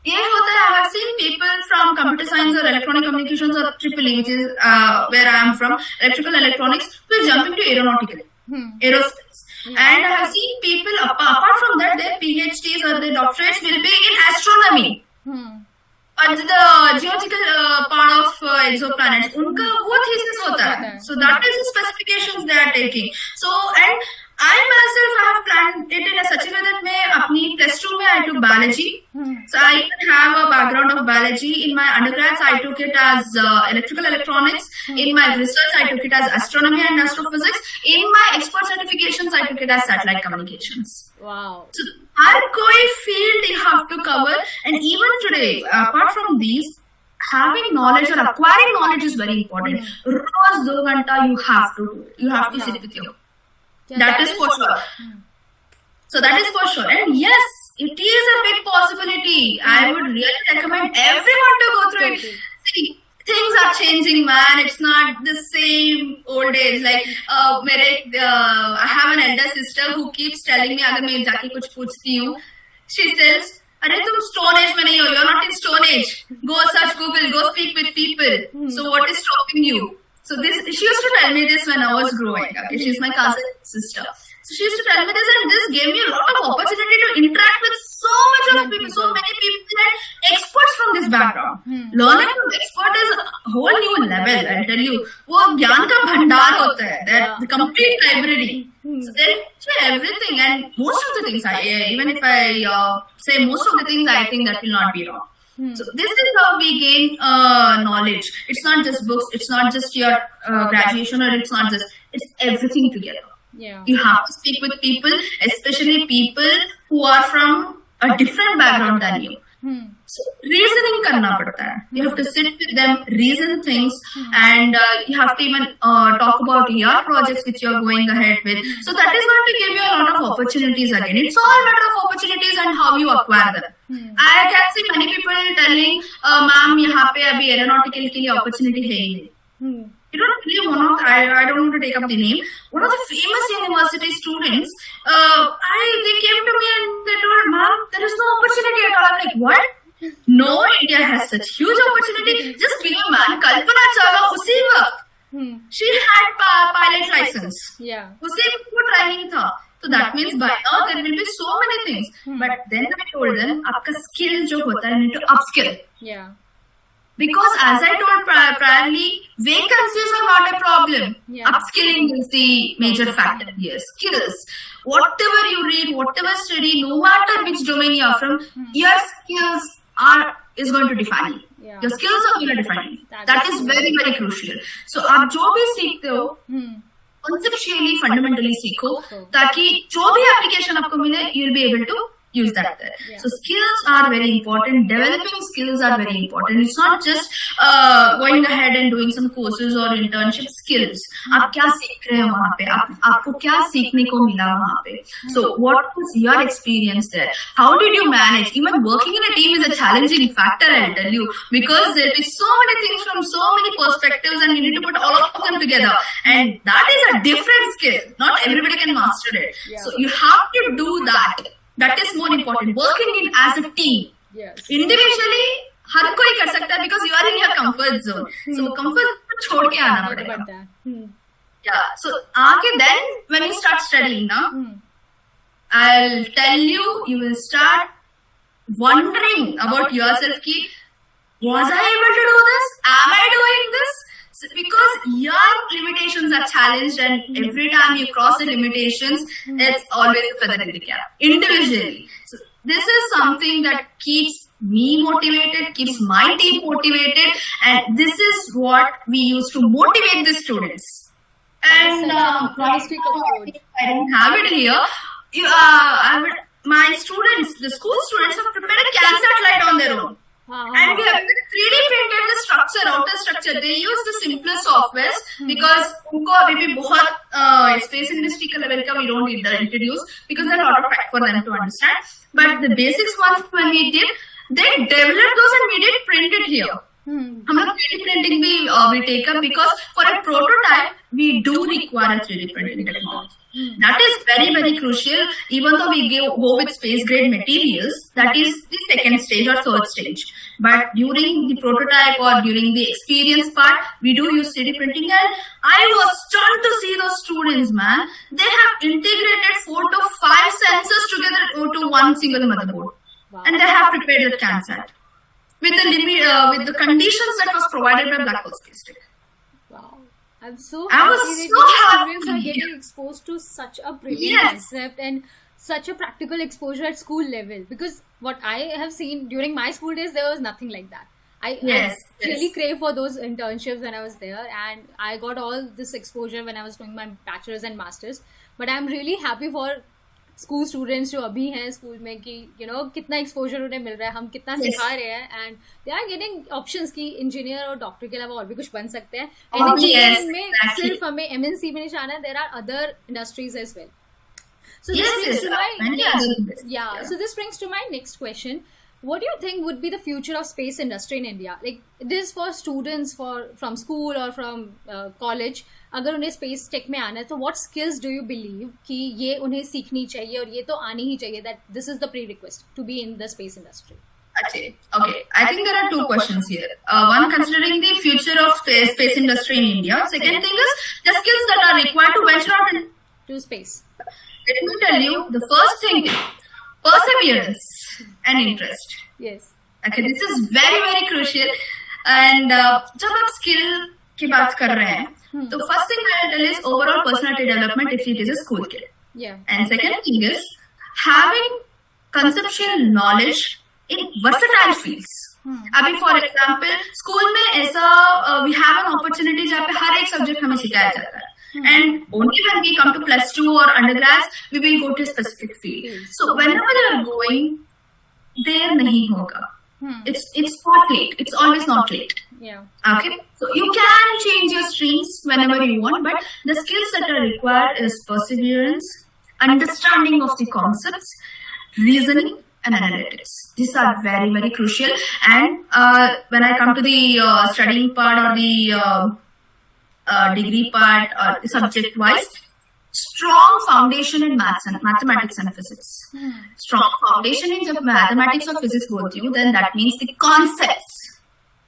ये होता है, I have seen people from computer science or electronic communications or EEE, which is where I am from, electrical electronics, who is jumping to aeronautical, aerospace. And I have seen people, apart from that, their PhDs or their doctorates will be in astronomy. And the geological part of exoplanets, उनका वो thesis होता है. So that is the specifications they are taking. So, and I myself have planned it in such a way that मैं अपनी plus 2 में I took biology. So I even have a background of biology. In my undergrads, I took it as electrical electronics. In my research, I took it as astronomy and astrophysics. In my expert certifications, I took it as satellite communications. Wow. So हर कोई field you have to cover, and even today, apart from these, having knowledge or acquiring knowledge is very important. रोज 2 घंटा you have to sit with you. That is for sure. So that is for sure. And yes, it is a big possibility. I would really recommend everyone to go through it. See, things are changing, man. It's not the same old days. Like, I have an elder sister who keeps telling me, अगर मैं जाके कुछ पूछती हूँ, she says, अरे तुम Stone Age में नहीं हो, you're not in Stone Age. Go search Google, go speak with people. So what is stopping you? So she used to tell me this when I was growing. Okay, she's my cousin sister. So she used to tell me this, and this gave me a lot of opportunity to interact with so much of people, so many people and experts from this background. Learning from expert is a whole new level. I'll tell you, वो ज्ञान का भंडार होता है. That the complete library. So there everything, and most of the things even if I say most of the things, I think that will not be wrong. So this is how we gain knowledge. It's not just books, it's not just your graduation, or it's everything together. Yeah. You have to speak with people, especially people who are from a different background than you. So reasoning करना पड़ता है. You have to sit with them, reason things, and you have to even talk about your projects which you are going ahead with. So that is going to give you a lot of opportunities again. It's all a matter of opportunities and how you acquire them. I can see many people telling, "Ma'am, यहाँ पे अभी aeronautical के लिए opportunity है ही नहीं." You don't believe I don't want to take up the name. One of the famous university students, they came to me and they told, "Ma'am, there is no opportunity at all." I'm like, what? No, India has such huge opportunity. Just be a man. Kalpana Chawla, उसी वक्त, she had pilot license. Yeah. उसी वक्त वो training था. So that means by now there will be so many things. But then I told them, आपका skill जो होता है, you need to upskill. Yeah. Because as I told priorly, vacancies are not a problem. Yeah. Upskilling is the major factor here. Skills. Whatever you read, whatever study, no matter which domain you are from, your skills is going to define you. Yeah. Your skills are going to define you. That That is is very, very crucial. So आप जो भी सीखते हो, conceptually, fundamentally सीखो, ताकि जो भी application आपको मिले, you'll be able to use that there. Yeah. So skills are very important. Developing skills are very important. It's not just going ahead and doing some courses or internship skills. आप क्या सीख रहे हो वहाँ पे? आपको क्या सीखने को मिला वहाँ पे? So what was your experience there? How did you manage? Even working in a team is a challenging factor, I'll tell you, because there is so many things from so many perspectives, and you need to put all of them together. And that is a different skill. Not everybody can master it. Yeah. So you have to do that. That is more important. Working in as a team. Yes. Individually, हर कोई कर सकता है because you are in your comfort zone. So comfort zone छोड़ के आना What पड़ेगा. about that? Yeah. So आगे then when you start studying now, I'll tell you, you will start wondering about yourself ki, was I able to do this? Am I doing this? So because your limitations are challenged, and every time you cross the limitations, it's always a feather in the cap. Individually. So this is something that keeps me motivated, keeps my team motivated, and this is what we use to motivate the students. And Optimistic approach. I don't have it here. My students, the school students, have prepared a CANSAT light on their own. And we have 3D printed the structure, outer structure. They use the simpler softwares because उनको अभी भी बहुत space industry का level का we don't need to introduce because there are a lot of fact for them to understand. But the basics ones when we did, they developed those and we did print it here. हम लोग 3D printing भी we take up because for a prototype we do require a 3D printing technology. That is very, very crucial. Even though we go with space grade materials, that is the second stage or third stage. But during the prototype or during the experience part, we do use 3D printing, and I was stunned to see those students, man. They have integrated 4 to 5 sensors together to one single motherboard. Wow. And they have prepared the CANSAT with the with the conditions that was provided by Blackwell Space Tech. Wow. I'm so I was happy that so your happy. students are getting exposed to such a brilliant Yes. concept and such a practical exposure at school level. Because what I have seen during my school days, there was nothing like that. I really crave for those internships when I was there, and I got all this exposure when I was doing my bachelor's and master's. But I'm really happy for school students जो अभी हैं school में कि कितना exposure उन्हें मिल रहा है, हम कितना सिखा रहे हैं, and they are getting options की इंजीनियर और डॉक्टर के अलावा और भी कुछ बन सकते हैं. एंड इंजीनियरिंग में सिर्फ हमें एमएनसी में नहीं जाना है, there are other industries as well. So this brings to my next question. What do you think would be the future of space industry in India? Like this for students from school or from college. अगर उन्हें space tech में आना है तो what skills do you believe कि ये उन्हें सीखनी चाहिए और ये तो आनी ही चाहिए, that this is the prerequisite to be in the space industry? Okay. I think there are two questions here. One, considering the future of space industry in India. Second thing is the skills that are required to venture out to space. Let me tell you, the first thing is perseverance and interest. Yes. Okay, this is very, very crucial. And जब आप skill की बात कर रहे हैं, तो first thing I'll tell is overall personality development if it is a school kid. Yeah. And second thing is having conceptual knowledge in versatile fields. अभी for example, school में ऐसा we have an opportunity जहाँ पे हर एक subject हमें सिखाया जाता है. And only when we come to plus 2 or undergrads, we will go to a specific field. So whenever you are going, there nahi hoga. It's not late. It's always not late. Yeah. Okay. So you can change your streams whenever you want, but the skills that are required is perseverance, understanding of the concepts, reasoning, and analytics. These are very, very crucial. And when I come to the studying part or the degree part or subject wise, strong foundation in mathematics and physics. Strong foundation in mathematics or physics both you, then that means the concepts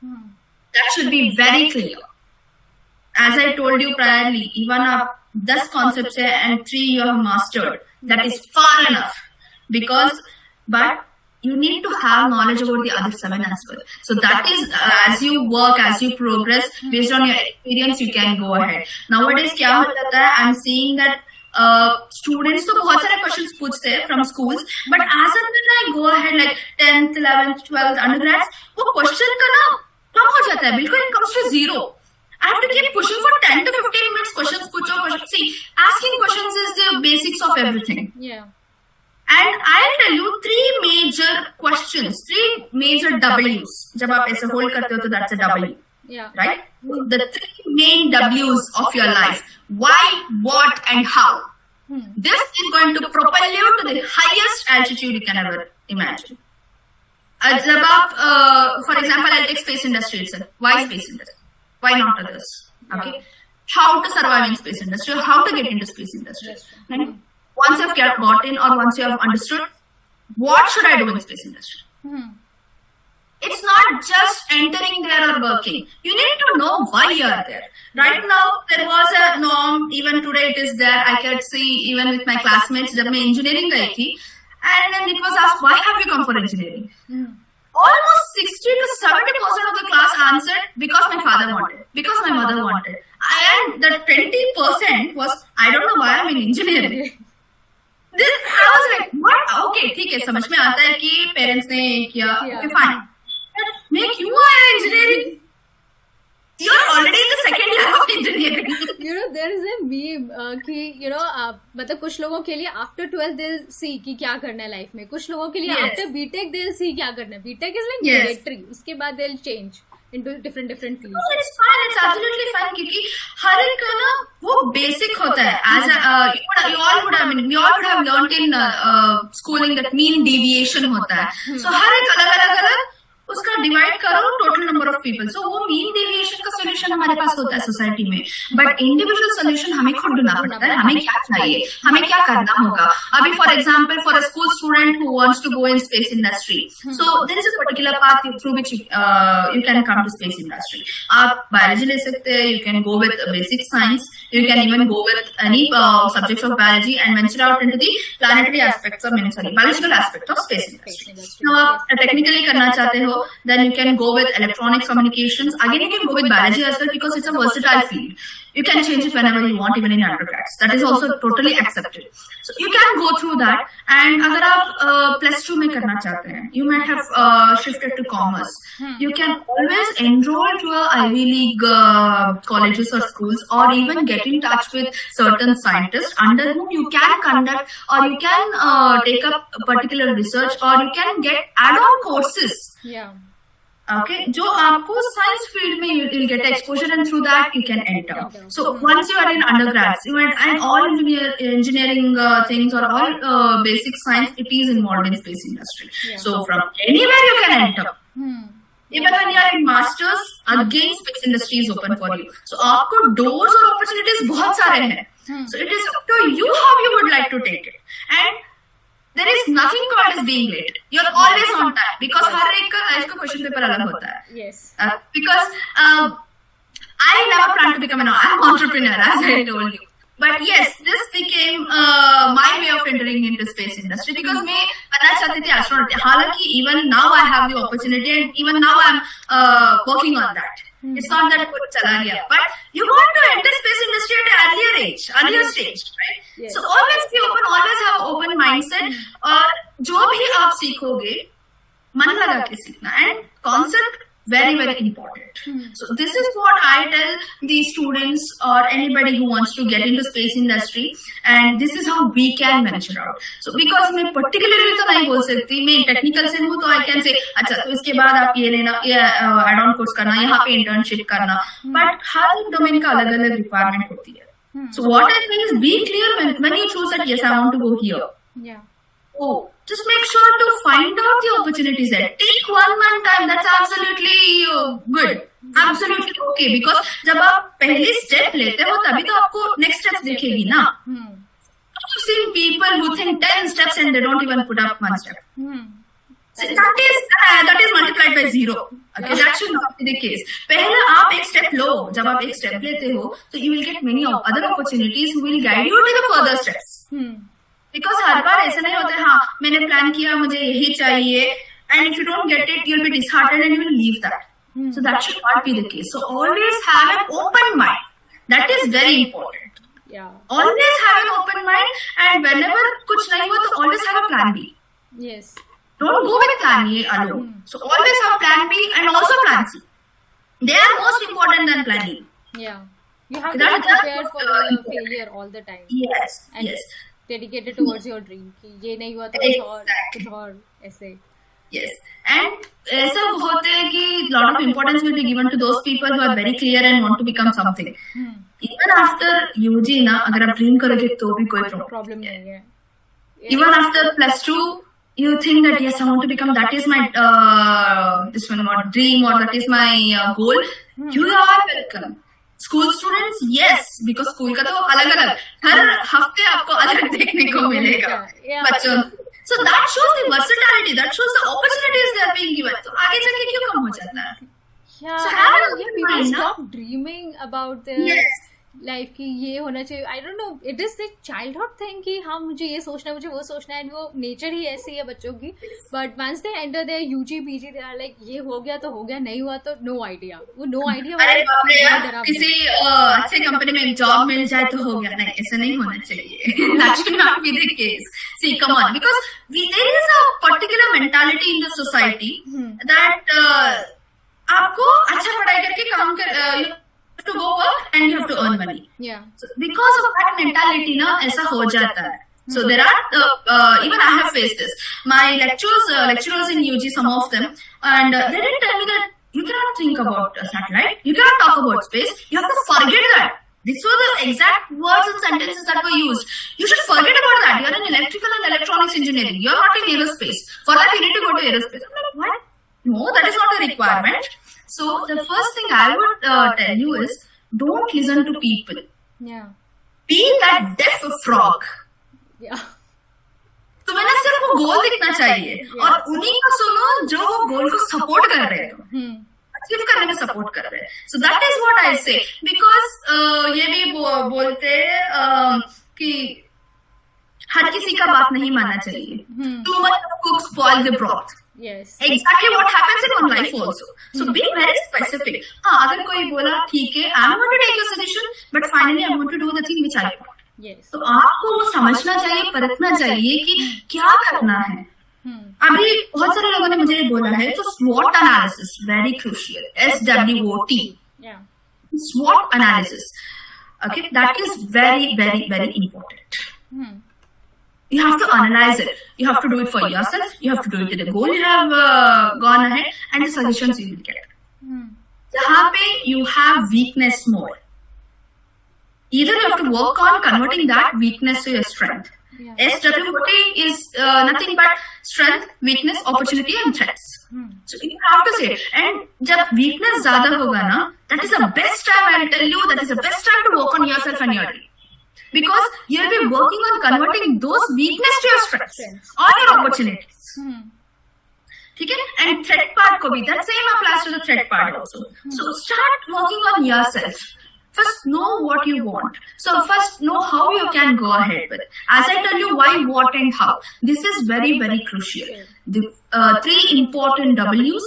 that should be very clear. As I told you priorly, even 10 concepts and 3 you have mastered, That is far enough. But you need to have knowledge about the other 7 as well. So that is, as you work, as you progress, based on your experience, you can go ahead. Nowadays, क्या हो जाता है? I'm seeing that students तो बहुत सारे questions पूछते हैं from schools, but as and when I go ahead, like 10th, 11th, 12th, undergrads, वो question का ना कम हो जाता है. बिल्कुल it comes to zero. I have to keep pushing for 10 to 15 minutes. Questions, questions. See, asking questions is the basics of everything. Yeah. And I'll tell you 3 major questions, 3 major W's. जब आप ऐसे hold करते हो तो that's a W. Yeah. Right? The 3 main W's of your life. Why, what, and how. This is going to propel you to the highest altitude you can ever imagine. जब आप, for example, I'll take space industry itself. Why space industry? Why not others? Okay. How to survive in space industry, or how to get into space industry. Right? Once you've got in, or once you have understood, what should I do in space industry? It's not just entering there or working. You need to know why you are there. Right now, there was a norm, even today it is there. I could see even with my classmates, जब मैं engineering गई थी, and then it was asked, why have you come for engineering? Almost 60 to 70% of the class answered, because my father wanted, because my mother wanted. And the 20% was, I don't know why I'm in engineering. This, I was like, what? Okay, ठीक है, समझ में आता है कि parents ने किया, okay, fine. मैं क्यों आया engineering? You're already in the second year of engineering. You know, there is a meme कि you know, मतलब कुछ लोगों के लिए after 12 they'll see कि क्या करना है life में, कुछ लोगों के लिए after BTech they'll see क्या करना है. BTech is like mandatory. उसके बाद they'll change into different fields. No, it's fine. It's absolutely fine क्योंकि हर एक का ना वो basic होता है. As we all would have learned in schooling that mean deviation होता है. So हर एक अलग उसका डिवाइड करो टोटल नंबर ऑफ पीपल. सो वो मीन डेविएशन का सोल्यूशन हमारे पास होता है सोसाइटी में, बट इंडिविजुअल सोल्यूशन हमें खुद ढूंढना पड़ता है. हमें क्या चाहिए, हमें क्या करना होगा. अभी for example for a school student who wants to go in space industry, so there is a particular path through which you can come to space industry. आप बायोलॉजी ले सकते हैं, you can go with basic science, you can even go with any subjects of biology and venture out into the planetary aspects of biological aspect of space industry. Now आप technically करना चाहते हो, then you can go with electronics communications. Again, you can go with biology as well because it's a versatile field. You can change it whenever you want, even in undergrads. That is also totally accepted. So you can go through that. And अगर आप plus 2 में करना चाहते हैं, you might have shifted to commerce. You can always enroll to a Ivy League colleges or schools, or even get in touch with certain scientists under whom you can conduct, or you can take up a particular research, or you can get add-on courses. Yeah. Okay, जो आपको science field में you will get exposure, and through that you can enter. So once you are in undergrads, you are, and all engineering things or all basic science, it is involved in space industry. So from anywhere you can enter. Even when you are in masters, again space industry is open for you. So आपको doors और opportunities बहुत सारे हैं. So it is up to you how you would like to take it. And there is nothing called as being late. You're always on time because हर एक का life का question paper अलग होता है. Yes. Because I never planned to become an entrepreneur, as I told you. But yes, this became my way of entering into space industry because मैं बनना चाहती थी astronaut. हालांकि even now I have the opportunity, and even now I'm working on that. It's not that कुछ चला गया, but you want to enter space industry at an earlier stage, right? Yes. So always be open, always have open mindset. और जो भी आप सीखोगे मन लगा के सीखना, and concept very important. So this is what I tell the students or anybody who wants to get into space industry, and this is how we can venture out. So because मैं particularly तो नहीं बोल सकती, मैं technical से हूँ तो I can say अच्छा तो इसके बाद आप ये लेना, ये add-on course करना, यहाँ पे internship करना, but हर domain का अलग requirement होती है. So what I think is be clear when you choose that yes I want to go here. Yeah. Oh, just make sure to find out the opportunities there. Take one month time. That's absolutely good. Absolutely okay. Because जब आप पहले step लेते हो तभी तो आपको next steps दिखेगी ना. I've seen people who think 10 steps and they don't even put up one step. So that is multiplied by 0. Okay, that should not be the case. पहले आप एक step लो. जब आप एक step लेते हो, तो you will get many other opportunities who will guide you to the further steps. Because हर बार ऐसा नहीं होता है, हाँ मैंने प्लान किया मुझे यही चाहिए, and if you don't get it you will be disheartened and you will leave that. So that should not be the case. So always have an open mind. That is very important. Yeah. Always have an open mind, and whenever कुछ नहीं हुआ तो always have a plan B. Yes. Don't go with plan A alone. So always have plan B and also plan C. They are most important than plan A. Yeah. You have to be prepared for failure all the time. Yes. And yes. dedicated towards your dream. कि ये नहीं हुआ तो कुछ और ऐसे. Yes. And ऐसा होता है कि lot of importance will be given to those people who are very clear and want to become something. Even after UG ना, अगर आप ड्रीम करोगे तो भी कोई प्रॉब्लम नहीं है. Even after +2, you think that yes, I want to become, that is my this one what dream, or that is my goal. You are welcome. School students, yes, because school का तो अलग अलग हर हफ्ते आपको अलग देखने को मिलेगा बच्चों. So that shows the versatility, that shows the opportunities they are being given. तो आगे जाके क्यों कम हो जाता है? Yeah, So have a people stop dreaming about their Yes. Life की ये होना चाहिए. I don't know, it is the childhood thing कि हाँ मुझे ये सोचना है, मुझे वो सोचना है, वो नेचर ही ऐसी है बच्चों की. But once they enter their UG PG they are like ये हो गया तो हो गया, नहीं हुआ तो नो आइडिया. वो नो आइडिया अरे बाप रे यार, किसी अच्छे कंपनी में जॉब मिल जाए तो हो गया. नहीं, ऐसा नहीं होना चाहिए. That should not be the case. See, come on, because there is a particular mentality in the society that आपको अच्छा पढ़ाई करके काम कर to go work and you have to earn money. Yeah. So because of that mentality, ना ऐसा हो जाता है. So there are even I have faced this. My lecturers in UG, some of them, and they didn't tell me that you cannot think about satellite, you cannot talk about space, you have to forget that. These were the exact words and sentences that were used. You should forget about that. You are in electrical and electronics engineering. You are not in aerospace. For that, you need to go to aerospace. I'm like, what? No, that is not a requirement. So the first thing I would tell you is, don't listen to people. Yeah. Be that deaf frog. Yeah. तुम्हें ना सिर्फ वो गोल दिखना चाहिए और उन्हीं को सुनो जो वो गोल को सपोर्ट कर रहे हो, अचीव करने में सपोर्ट कर रहे हैं. So that is what I से. बिकॉज ये भी बोलते हैं कि हर किसी का बात नहीं मानना चाहिए. Too much cook spoil the broth. Yes. Exactly what happens in one life also. So be very specific. हाँ, अगर कोई बोला ठीक है, I'm going to take your suggestion, but finally I'm going to do the thing which I want. Yes. तो आपको वो समझना चाहिए, परखना चाहिए कि क्या करना है. अभी बहुत सारे लोगों ने मुझे ये बोला है, तो SWOT analysis very crucial. SWOT. Yeah. SWOT analysis. Okay, that is very very very important. You have to analyze it. You have to do it for yourself. You have to do it with the goal you have gone ahead and the suggestions you will get. जहाँ पे you have weakness more, either you have to work on converting that weakness to your strength. Yeah. SWOT is nothing but strength, weakness, opportunity and threats. So you have to say it. And जब weakness ज़्यादा होगा ना, that is the best time, I'll tell you, that is the best time to work on yourself and your dream. Because you'll be working on converting those weakness to your strengths or your opportunities. ठीक है? And threat part को भी, that same applies to the threat part also. So start working on yourself. First know what you want. So first know how you can go ahead with it. As I tell you why, what and how. This is very very crucial. The 3 important W's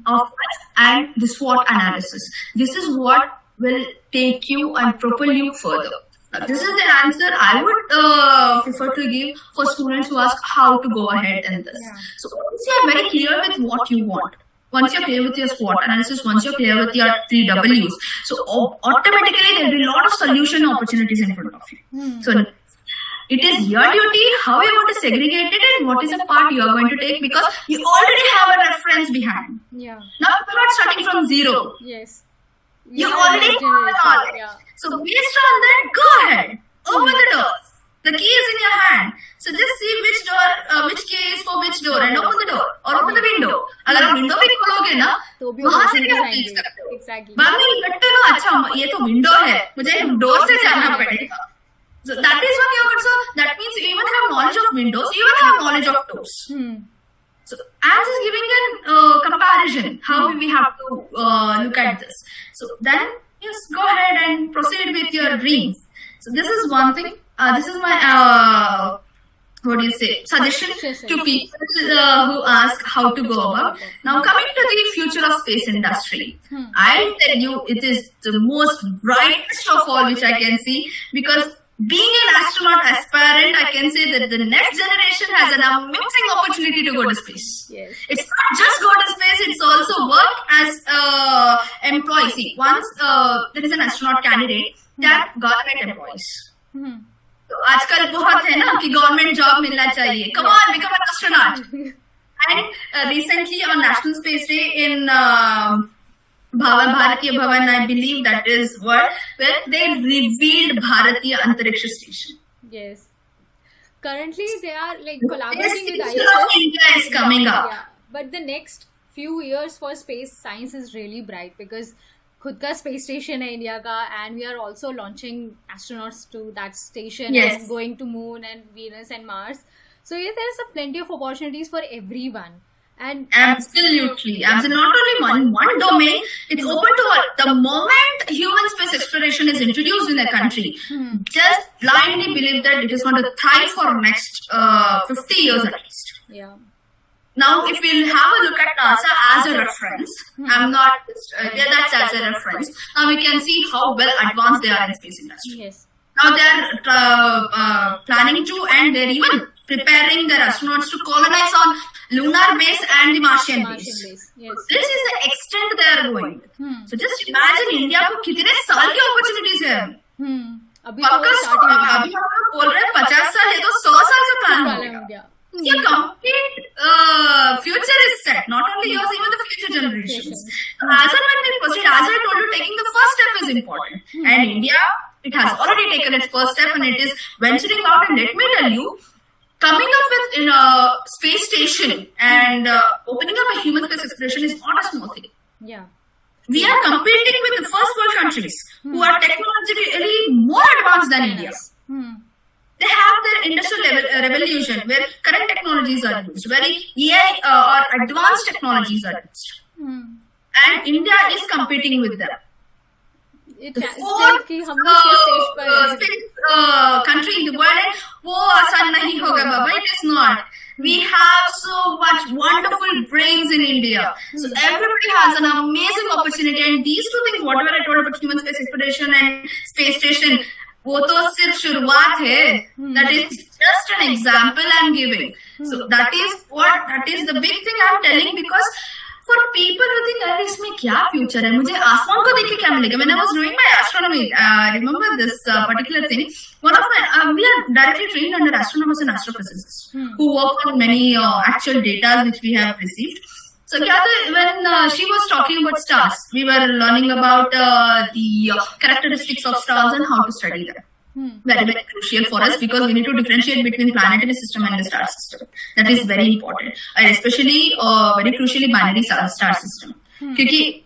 of life and the SWOT analysis. This is what will take you and propel you further. This is the answer I would prefer to give for students who ask how to go ahead in this. Yeah. So once you are very clear with what you want, once you're clear with your SWOT analysis, once you're clear with your 3 W's, so automatically there will be a lot of solution opportunities in front of you. So it is your duty how you're going to segregate it and what is the part you are going to take, because you already have a reference behind. Yeah. Now you're not starting from zero. Yes. You already have knowledge. Yeah. So based on that, go ahead. Open the doors. The key is in your hand. So just see which door, which key is for which door, and open the door or open the window. अगर आप window भी खोलोगे ना, वहाँ से भी आप देख सकते हो. Exactly. बाद में लगता है ना, अच्छा ये तो window है, मुझे door से जाना पड़ेगा. So that is what you have. So that means you even have knowledge of windows, you even have knowledge of doors. So I'm just giving a comparison how we have to look at this. So then just go ahead and proceed with your dreams. So this is one thing. This is my what do you say, suggestion Suggestion. to people who ask how to go about. Now coming to the future of space industry, I'll tell you it is the most brightest of all which I can see, because being an astronaut aspirant, I can say that the next generation has an amazing opportunity to go to space. Yes. It's not just go to space, it's also work as employee. See, once there is an astronaut candidate, that government employees. तो आजकल बहुत है ना कि government job मिलना चाहिए. Come on, become an astronaut. And recently on National Space Day in Bharatiya Bhavan, I believe that is where they revealed Bharatiya Antariksha Station. Yes. Currently, they are like This collaborating with future of ISS. India is coming up. Yeah, but the next few years for space science is really bright because खुद का space station है India का, and we are also launching astronauts to that station Yes. and going to moon and Venus and Mars. So yeah, there's plenty of opportunities for everyone. And Absolutely. Not only one domain, it's open to all. The moment human space exploration is introduced in a country, just blindly believe that it is going to thrive for next 50 years at least. yeah, Now, if we'll have a look at NASA as a reference, I'm not, that's as a reference. Now we can see how well advanced they are in space industry. yes, Now they're planning to, and they're even preparing their astronauts to colonize on lunar base and the Martian Martian base. base, yes. This is the extent they are going. So just imagine India को कितने साल की opportunities है. अभी तो पक्का starting हो अभी हम लोग बोल रहे हैं 50 साल है तो 100 साल का प्लान गया होगा. India. Your complete future is set. Not only yours, even the future generations. As and when we proceed, as I told you, taking the first step is important. And India, it has already taken its first step, and it is venturing out. And let me tell you, coming up with in a space station and opening up a human space exploration is not a small thing. Yeah. We are competing with the first world countries who are technologically more advanced than India. They have their industrial revolution where current technologies are used, where AI or advanced technologies are used. And India is competing with them. It The can still fourth कि हम लोग के stage पर space country in the world, and वो आसान नहीं होगा बाबा. It is not. We have so much wonderful brains in India. So everybody has an amazing opportunity, and these two things, whatever I told about human space exploration and space station, वो तो सिर्फ शुरुआत है. That is just an example I'm giving. So that is the big thing I'm telling, because for people who think अरे इसमें क्या future है, मुझे आसमान को देख के क्या मिलेगा. When I was doing my astronomy, I remember this particular thing. One of my we are directly trained under astronomers and astrophysicists who work on many actual data which we have received. So when she was talking about stars, we were learning about the characteristics of stars and how to study them. Very, very crucial for us, because we need to differentiate between planetary system and the star system. That is very important, and especially very crucially binary star system. क्योंकि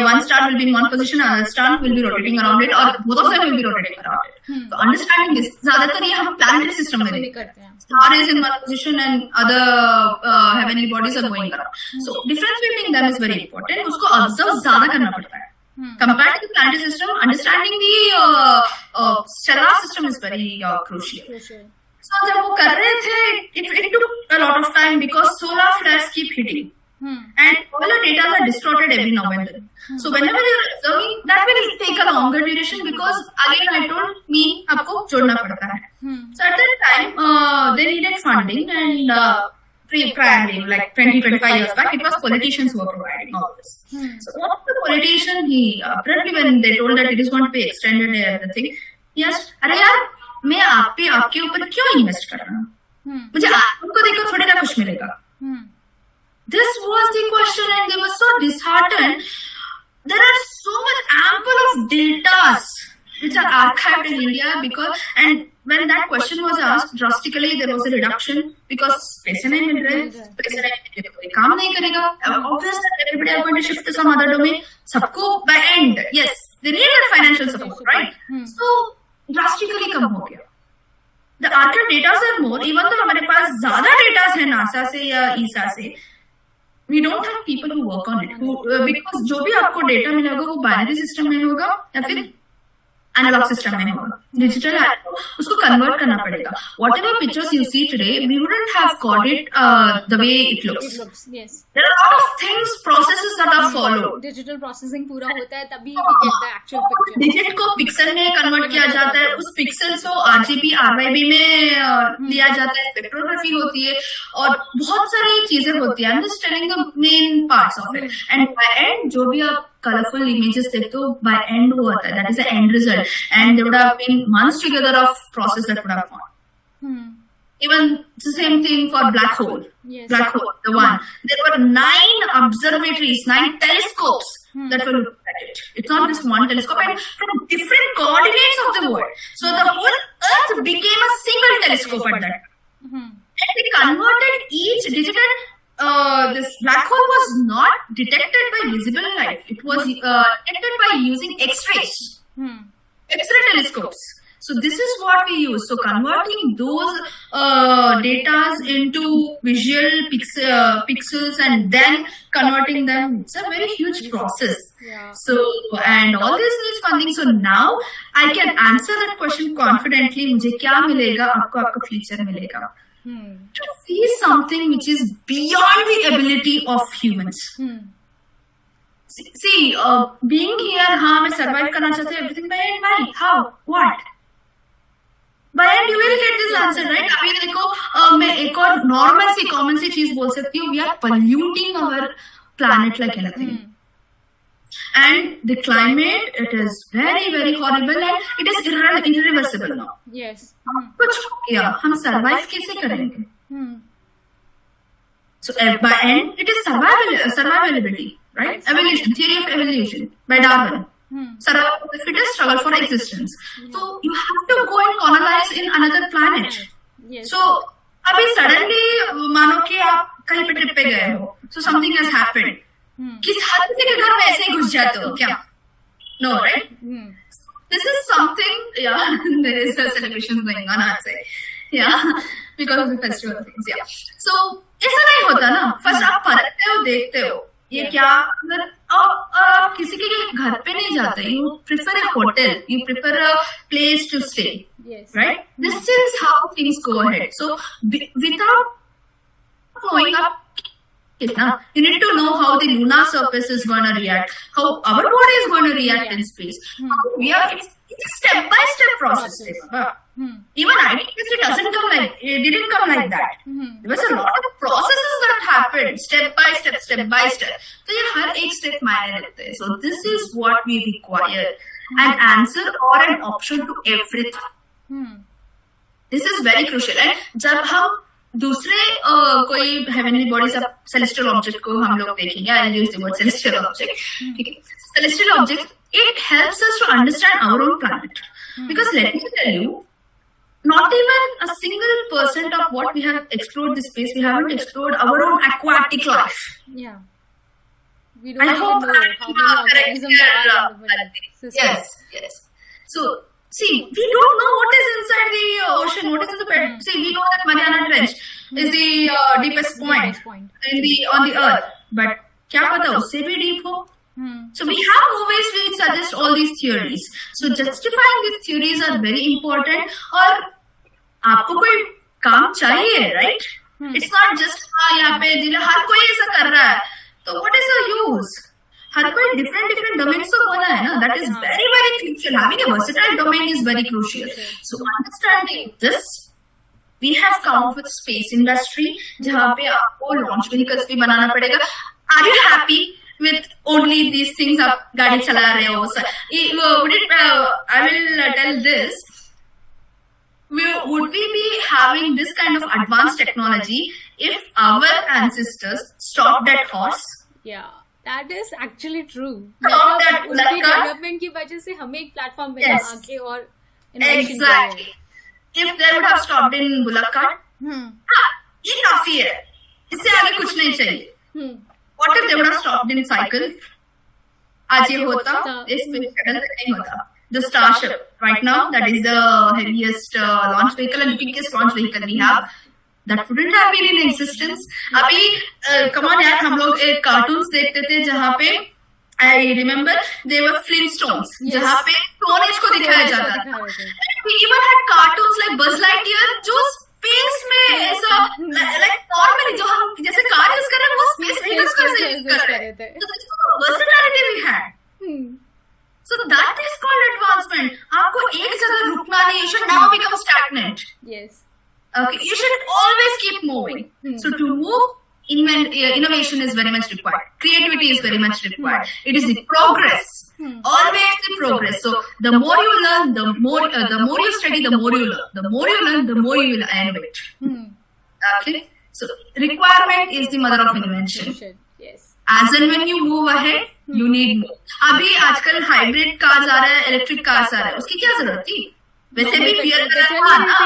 one star will be in one position, another star will be rotating around it, or both of them will be rotating around it. So understanding this, ज़्यादातर ये हम planetary system में देखते हैं. Star is in one position and other heavenly bodies are going around. So difference between them is very important. उसको observe ज़्यादा करना पड़ता है. Compared to the planetary system, understanding the stellar system is very crucial. So जब वो कर रहे थे, it took a lot of time because solar flares keep hitting. And all the data are distorted every now and then. So whenever you're observing, that will take a longer duration, because again I told me आपको जोड़ना पड़ता है. So at that time they needed funding, and primarily like 20-25 years back, it was politicians who were providing all this. So one of the politician, he apparently when they told that it is going to be extended the thing, he asked, अरे यार मैं आपके ऊपर क्यों invest कर रहा हूँ, मुझे आपको देखो थोड़े ना कुछ मिलेगा. This was the question, and they were so disheartened. There are so much ample of data which are archived in India, and when that question was asked, drastically there was a reduction because पैसे नहीं मिल रहे, पैसे नहीं मिल रहे, कोई काम नहीं करेगा. Obviously, everybody are going to shift to some other domain. सबको by end, yes, they needed financial support, right? So drastically कम हो गया. The archived data are more, even though हमारे पास ज़्यादा data है NASA से या ESA से, we don't have people who work on it, because जो भी आपको डेटा मिलेगा वो बाइनरी सिस्टम में होगा या फिर एनालॉग सिस्टम में होगा, डिजिटल है तो उसको कन्वर्ट करना पड़ेगा. Whatever pictures you see today, we wouldn't have got it the way it looks. Yes. There are a lot of things, processes that are followed. Digital processing पूरा होता है तभी we get the actual picture. Digit को pixel में convert किया जाता है, उस पिक्सल को RGB RYB में लिया जाता है, स्पेक्ट्रोग्राफी होती है और बहुत सारी चीजें होती है. I'm just telling the main parts of it. And by end जो भी आप कलरफुल इमेजेस देखते हो, by end वो आता है, that is the end result. And there would have been months together of process that would have gone. Even the same thing for black hole. Yes. Black hole, the one. There were 9 observatories, 9 telescopes that were looking at it. It's not just one telescope, and from different coordinates of the world. So the whole Earth became a single telescope at that. And they converted each digital. This black hole was not detected by visible light. It was detected by using X-rays, X-ray telescopes. So this is what we use. So converting those datas into visual pixels and then converting them, it's a very huge process. Yeah. So, and all this needs funding. So now I can answer that question confidently. मुझे क्या मिलेगा? आपको आपका future मिलेगा. To see something which is beyond the ability of humans. See, being here, हाँ मैं survive करना चाहते हैं, everything by end, why, how, what? By end you will get this answer, right? अभी देखो मैं एक और normal सी common सी चीज बोल सकती हूँ, we are polluting our planet like anything. And the climate, it is very, very horrible and it is irreversible now. Yes. कुछ हो गया, हम survive कैसे करेंगे? So by end, it is survivability, right? Evolution, theory of evolution by Darwin. Survival of the fittest, struggle for existence. So you have to go and colonize in another planet. Yes. So अभी suddenly मानो कि आप कहीं पे trip पे गए हो, so something has happened. किस हद से के घर में ऐसे ही घुस जाते हो क्या? No, right? This is something, yeah, there is a celebration going on, I'd say. Yeah, because of the festival things, yeah. So, ऐसा नहीं होता ना, first आप परखते हो, देखते हो, ये क्या, अगर आप किसी के घर पे नहीं जाते, you prefer a hotel, you prefer a place to stay, Yes. right? This is how things go ahead. So, without going up, you need to know how the lunar surface is going to react, how our body is going to react in space. It's a step-by-step process. Even IDPC didn't come like that. There was a lot of processes that happened step by step. So ये हर एक step मायने रखते हैं. So this is what we require, an answer or an option to everything. This is very crucial. And जब हम दूसरे कोई heavenly bodies, अब सेलेस्टियल ऑब्जेक्ट को हम लोग देखेंगे, I use the word celestial object, ठीक है, celestial object, it helps us to understand our own planet, because let me tell you, not even a single percent of what we have explored this space, we haven't explored our own aquatic life. Yeah. We don't even know how many organisms are in the world. Yes. So, see, we don't know what is inside the ocean, what is in the bed. See, we know that Mariana Trench is the deepest point on the earth. But क्या पता उससे भी deep हो? So we have movies which suggest all these theories. So justifying these theories are very important. और आपको कोई काम चाहिए, right? It's not just यहाँ पे हर कोई ऐसा कर रहा है, तो what is the use? हर कोई different domains तो होना है ना. That is very, very crucial. Having a versatile domain is very crucial. So understanding this, we have come up with space industry, जहाँ पे आपको launch vehicles भी बनाना पड़ेगा. Are you happy with only these things? आप गाड़ी चला रहे हो? I will tell this. Would we be having this kind of advanced technology if our ancestors stopped at horse? Yeah. That is actually true. That उनकी development की वजह से हमें एक प्लेटफॉर्म मिला आगे और exactly. If they would have stopped in bullock cart, ये काफी है, इससे आगे कुछ नहीं चाहिए. What if they would have stopped in cycle? आज ये होता, इस पे नहीं होता. The Starship, right now, that is the heaviest launch vehicle and biggest launch vehicle we have. That wouldn't have been in existence. अभी come on यार, हम लोग एक कार्टून्स देखते थे जहाँ पे I remember they were Flintstones, जहाँ पे Stone Age को दिखाया जाता था. We even had cartoons like Buzz Lightyear, जो space में ऐसा like normally जो हम जैसे car use कर रहे हैं वो space vehicles को ऐसे use कर रहे थे. So this was the versatility we had. So that is called advancement. आपको एक जगह रुकना नहीं. You should never become stagnant. Yes. Okay, you should always keep moving. So to move, innovation is very much required. Creativity is very much required. It is the progress. Always the progress. So the more you learn, the more you study, the more you learn. The more you learn, the more you will innovate. Okay. So requirement is the mother of invention. Yes. As and when you move ahead, you need more. अभी आजकल hybrid cars आ रहा है, electric cars आ रहा है, उसकी क्या जरूरत थी? वैसे भी फियर था ना.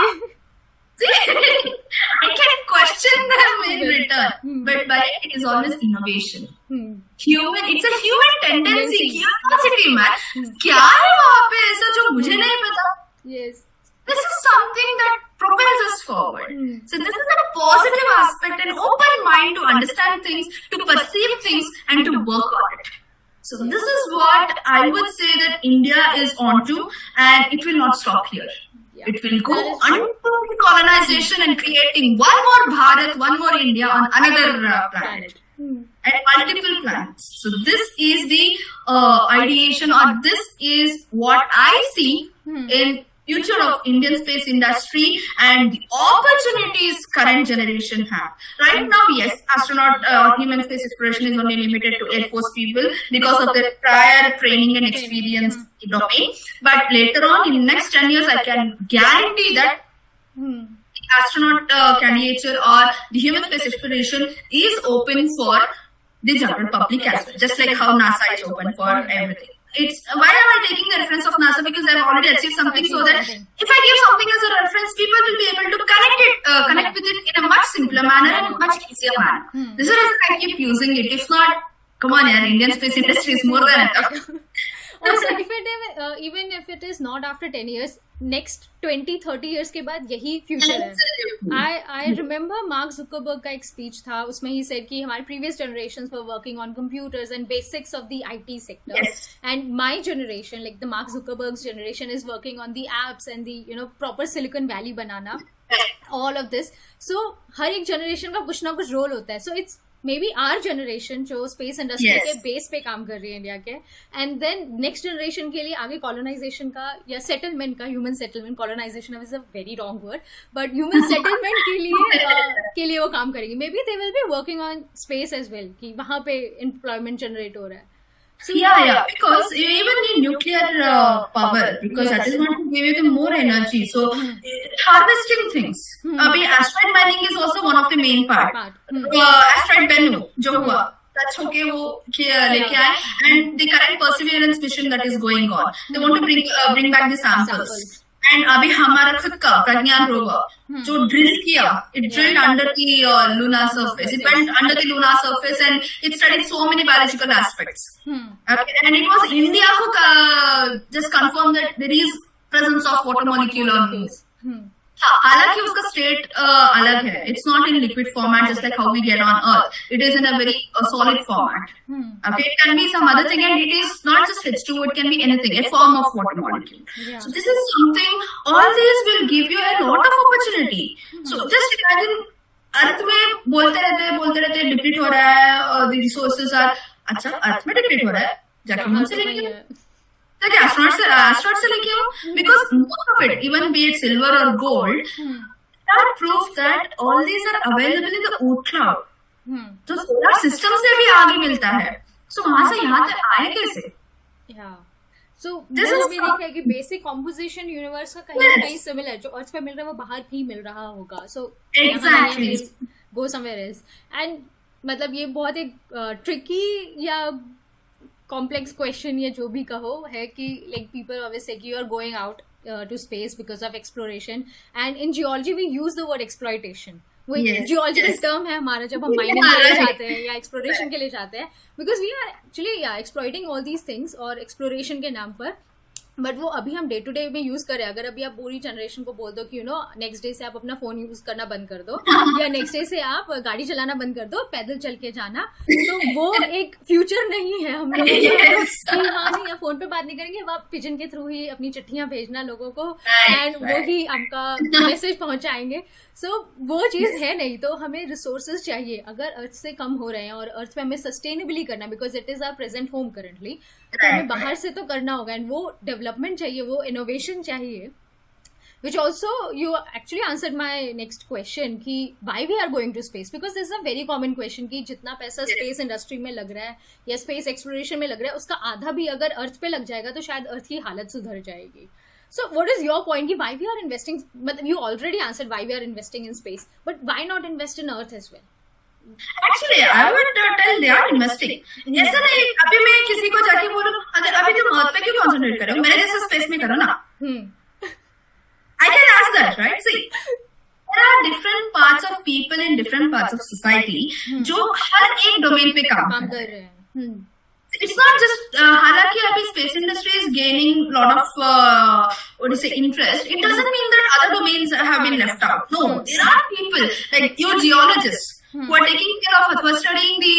I can question them in return, but by it is always innovation. It's a human tendency, curiosity, man. क्या है वहाँ पे ऐसा जो मुझे नहीं पता? Yes. This is something that propels us forward. So this is a positive aspect, an open mind to understand things, to perceive things, and to work on it. So this is what I would say that India is onto, and it will not stop here. It will go unto colonization and creating one more Bharat, one more India on another planet. And multiple planets. So this is the ideation, or this is what I see in future of Indian space industry and the opportunities current generation have. Right now, yes, astronaut human space exploration is only limited to Air Force people because of their prior training and experience domain. But later on, in next 10 years, I can guarantee that the astronaut candidature or the human space exploration is open for the general public as well, just like how NASA is open for everything. It's why am I taking the reference of NASA? Because I've already achieved something, so that if I give something as a reference, people will be able to connect with it in a much simpler manner and a much easier manner. This is why I keep using it. If not, come on, yaar, Indian space industry is more than enough. Also, even if it is not after 10 years, next 20-30 years के बाद यही future है. I remember Mark Zuckerberg का एक speech था, उसमें he said कि हमारे previous generations were working on computers and basics of the IT sector. Yes. And my generation, like the Mark Zuckerberg's generation, is working on the apps and the proper Silicon Valley banana, all of this. So हर एक generation का कुछ ना कुछ role होता है. So it's maybe our generation जो space industry के base पे काम कर रही है इंडिया के, एंड देन नेक्स्ट जनरेशन के लिए आगे कॉलोनाइजेशन का या सेटलमेंट का, human settlement, colonization is a very wrong word, but human settlement के लिए वो काम करेंगे. Maybe they will be working on space as well, कि वहां पे एम्प्लॉयमेंट जनरेट हो रहा है. So, yeah, because you even need nuclear power, because that is going to give you the more energy. So, harvesting things. Abhi asteroid mining is also one of the main part. Asteroid Bennu, जो हुआ, touch होके वो लेके आए, and the current Perseverance mission that is going on, they want to bring back the samples. And अभी हमारा खुद का प्रज्ञान रोवर जो ड्रिल किया, it drilled under the lunar surface. It went under the lunar surface and it studied so many biological aspects. Okay, and it was India who just confirmed that there is presence of water molecule on Moon. हालांकि उसका state अलग है. It's not in liquid format just like how we get on Earth. It is in a very solid format. Okay, it can be some other thing, and it is not just H2O. It can be anything, a form of water molecule. So this is something. All these will give you a lot of opportunity. So just imagine, अर्थ में बोलते रहते deplete हो रहा है, और the resources are, अच्छा अर्थ में deplete हो रहा है, जाके मून से लेके एस्ट्रॉनॉट से लेके हो, because most of it, even be it silver or gold, that proves that all these are available in the Oort cloud. तो सोलर सिस्टम से भी आगे मिलता है. So वहां से यहाँ तक आए कैसे? So this is भी देखा है कि बेसिक कॉम्पोजिशन यूनिवर्स का कहीं ना कहीं सिमिलर, जो अर्थ पे मिल रहा है वो बाहर भी मिल रहा होगा. So exactly go somewhere else. And मतलब ये बहुत एक ट्रिकी या कॉम्प्लेक्स क्वेश्चन, या जो भी कहो, है कि लाइक पीपल ऑलवेज से कि you are going out to space because of exploration, and in geology we use the word exploitation. वो जियोलॉजिकल टर्म है हमारा जब हम माइनिंग के लिए जाते हैं या एक्सप्लोरेशन के लिए जाते हैं, because we are actually exploiting all these things, और एक्सप्लोरेशन के नाम पर बट वो अभी हम डे टू डे में यूज करें. अगर अभी आप पूरी जनरेशन को बोल दो कि नेक्स्ट डे से आप अपना फोन यूज करना बंद कर दो या नेक्स्ट डे से आप गाड़ी चलाना बंद कर दो, पैदल चल के जाना, तो वो एक फ्यूचर नहीं है हम लोग कि हाँ नहीं, आप फोन पे बात नहीं करेंगे, आप पिजन के थ्रू ही अपनी चिट्ठियां भेजना लोगों को एंड वो ही आपका मैसेज पहुंचाएंगे. सो वो चीज है नहीं. तो हमें रिसोर्सेज चाहिए अगर अर्थ से कम हो रहे हैं और अर्थ पे हमें सस्टेनेबली करना, because it is our present home currently. तो हमें बाहर से तो करना होगा एंड वो डेवलपमेंट चाहिए, वो इनोवेशन चाहिए. Which also you actually answered my next question कि why we are going to space, because this is a very common question कि जितना पैसा स्पेस इंडस्ट्री में लग रहा है या स्पेस एक्सप्लोरेशन में लग रहा है उसका आधा भी अगर अर्थ पे लग जाएगा तो शायद अर्थ की हालत सुधर जाएगी. So what is your point कि why we are investing, मतलब you already answered why we are investing in space, but why not invest in earth as well? Actually, I would tell they are investing. ऐसा नहीं अभी मैं किसी को जाके बोलूं अगर अभी तुम अर्थ पे क्यों कॉन्सेंट्रेट करो, मेरे जैसा स्पेस में करो ना. I can ask that, right? See, there are different parts of people in different parts of society जो हर एक डोमेन पे काम कर रहे हैं. It's not just हालांकि अभी space industry is gaining lot of what do you say interest. It doesn't mean that other domains have been left out. No, there are people like your geologists who are taking care of Earth, who are studying the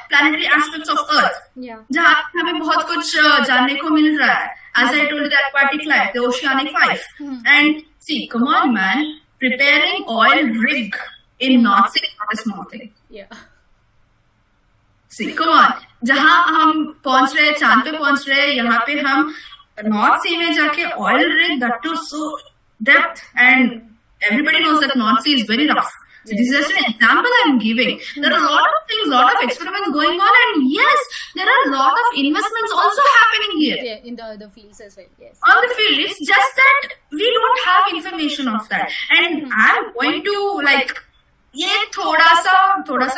planetary aspects of Earth. जहाँ हमें बहुत कुछ जानने को मिल रहा है. As I told you, the aquatic life, the oceanic life, and see, come on, man, preparing oil rig in North Sea is not a small thing. Yeah. See, come on, जहाँ हम पहुंच रहे, चांद पे पहुंच रहे, यहाँ पे हम नॉर्थ सी में जाके oil rig, that too so depth, and everybody knows that North Sea is very rough. So this is just an example I'm giving. There are a lot of things, lot of experiments going on, and yes, there are a lot of investments also happening here. Yeah, in the other fields as well. Yes. On the field, it's just that we don't have information of that, and I'm going to like. ये थोड़ा सा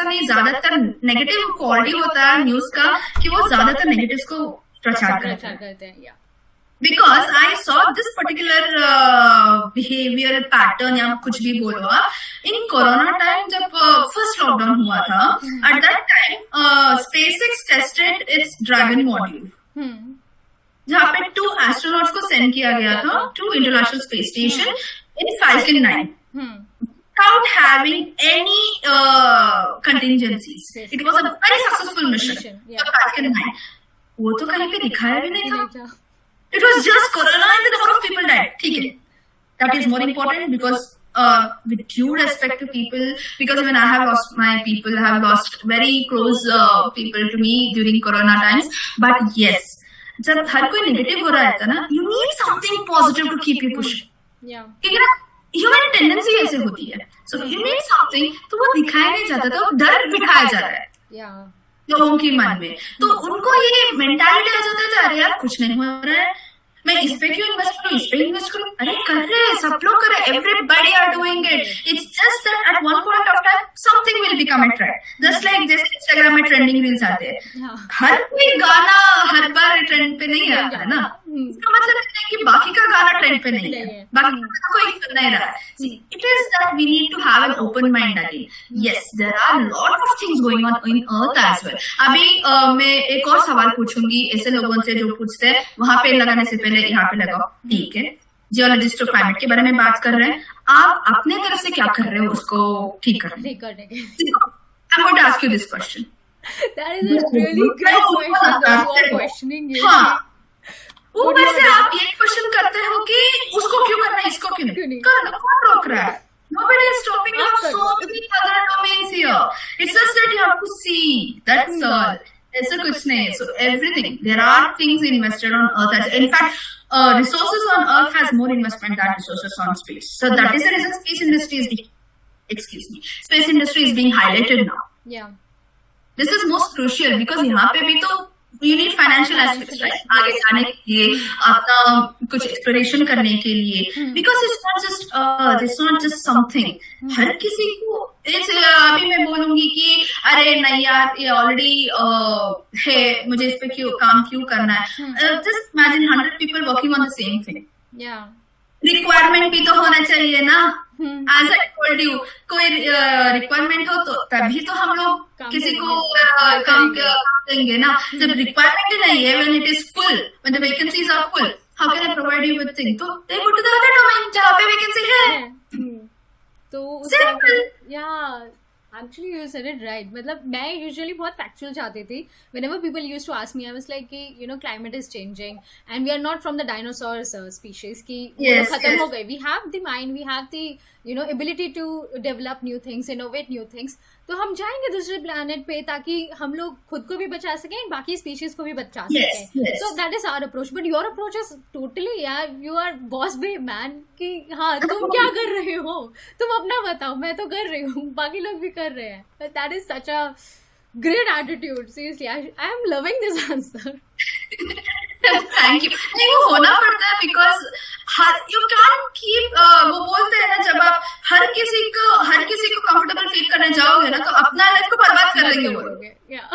नहीं, ज्यादातर negative quality होता है news का कि वो ज्यादातर नेगेटिव्स को प्रचार करते हैं. Because I saw this particular behavioral pattern या कुछ भी बोलो आप, in Corona time जब first lockdown हुआ था, at that time SpaceX tested its Dragon module, जहाँ पे 2 astronauts को सेंड किया गया था to International Space Station in Falcon 9 without having any contingencies. It was a very successful mission. Falcon 9 वो तो कहीं पे दिखाया भी नहीं था. It was just Corona and a lot of people died. ठीक है, that is more important because with due respect to people, because even I have lost my people, I have lost very close people to me during Corona times. But yes, जब हर कोई negative हो रहा है ना, you need something positive to keep you pushing. क्योंकि ना human tendency ऐसे होती है. So you need something, तो वो दिखाया नहीं जाता, तो डर बिठाया जा रहा है लोगों के मन में. तो उनको ये मेंटालिटी आ जाता है, अरे यार कुछ नहीं हो रहा है, मैं इस पे क्यों इन्वेस्ट करूं, इस पे इन्वेस्ट करूं. अरे कर रहे हैं, सब लोग कर रहे हैं, everybody are doing it. It's just that at one point of time something will become a trend. Just like जैसे इंस्टाग्राम में ट्रेंडिंग रील्स आते हैं, हर कोई गाना हर बार ट्रेंड पे नहीं आता है ना. इसका मतलब है कि बाकी का गाना ट्रेंड पे नहीं है, बाकी का कोई सुन नहीं रहा है. It is that we need to have an open mind again. Yes, there are lot of things going on in earth as well. अभी मैं एक और सवाल पूछूंगी ऐसे लोगों से जो पूछते हैं वहां पे लगाने से पहले यहाँ पे लगाओ. ठीक है, जियोलॉजिस्ट और क्लाइमेट के बारे में बात कर रहे हैं, आप अपने तरफ से क्या कर रहे हो उसको ठीक करने के? I'm going to ask you this question. That is a really great question. That's what questioning is. हाँ, ऊपर से आप ये क्वेश्चन करते हो कि उसको क्यों करना है, इसको क्यों नहीं करना, कौन रोक रहा है? Nobody is stopping you. So many other domains here. It's just that you have to see. That's all. ऐसा कुछ नहीं. So everything, there are things invested on Earth. In fact, resources on Earth has more investment than resources on space. So that is the reason space industry is being highlighted now. Yeah. This is most crucial because यहाँ पे भी तो you need financial aspects, right? आगे जाने के लिए, अपना कुछ एक्सप्लोरेशन करने के लिए, because it's not just something. हर किसी को अभी मैं बोलूंगी कि अरे नहीं यार ये ऑलरेडी है, मुझे इस पे काम क्यों करना है. Just imagine 100 people working on the same thing. Yeah. Requirement भी तो होना चाहिए ना. As I told you, कोई रिक्वायरमेंट हो तो तभी तो हम लोग किसी को काम देंगे ना. जब रिक्वायरमेंट ही नहीं है, when it is full, when the vacancies are full, how can I provide you with things? So they go to the other domain जहाँ पे vacancy है. तो Simple. yeah, actually you said it right. मतलब मैं usually बहुत factual चाहती थी. Whenever people used to ask me, I was like कि climate is changing and we are not from the dinosaurs species कि Yes, खत्म yes. हो गए. We have the mind, we have the ability to develop new things, innovate new things. तो हम जाएंगे दूसरे planet पे ताकि हम लोग खुद को भी बचा सकें and बाकी species को भी बचा Yes, सकें. yes. So that is our approach. But your approach is totally यार you are boss babe man कि हाँ तुम क्या कर रहे हो, तुम अपना बताओ, मैं तो कर रही हूँ, बाकी लोग भी कर रहे हैं. But that is such a great attitude. Seriously, I am loving this answer. Thank you. नहीं वो होना पड़ता है because you can't keep वो बोलते हैं ना जब आप हर किसी को comfortable feel करने जाओगे ना तो अपना लाइफ को बर्बाद कर देंगे वो लोग. Yeah.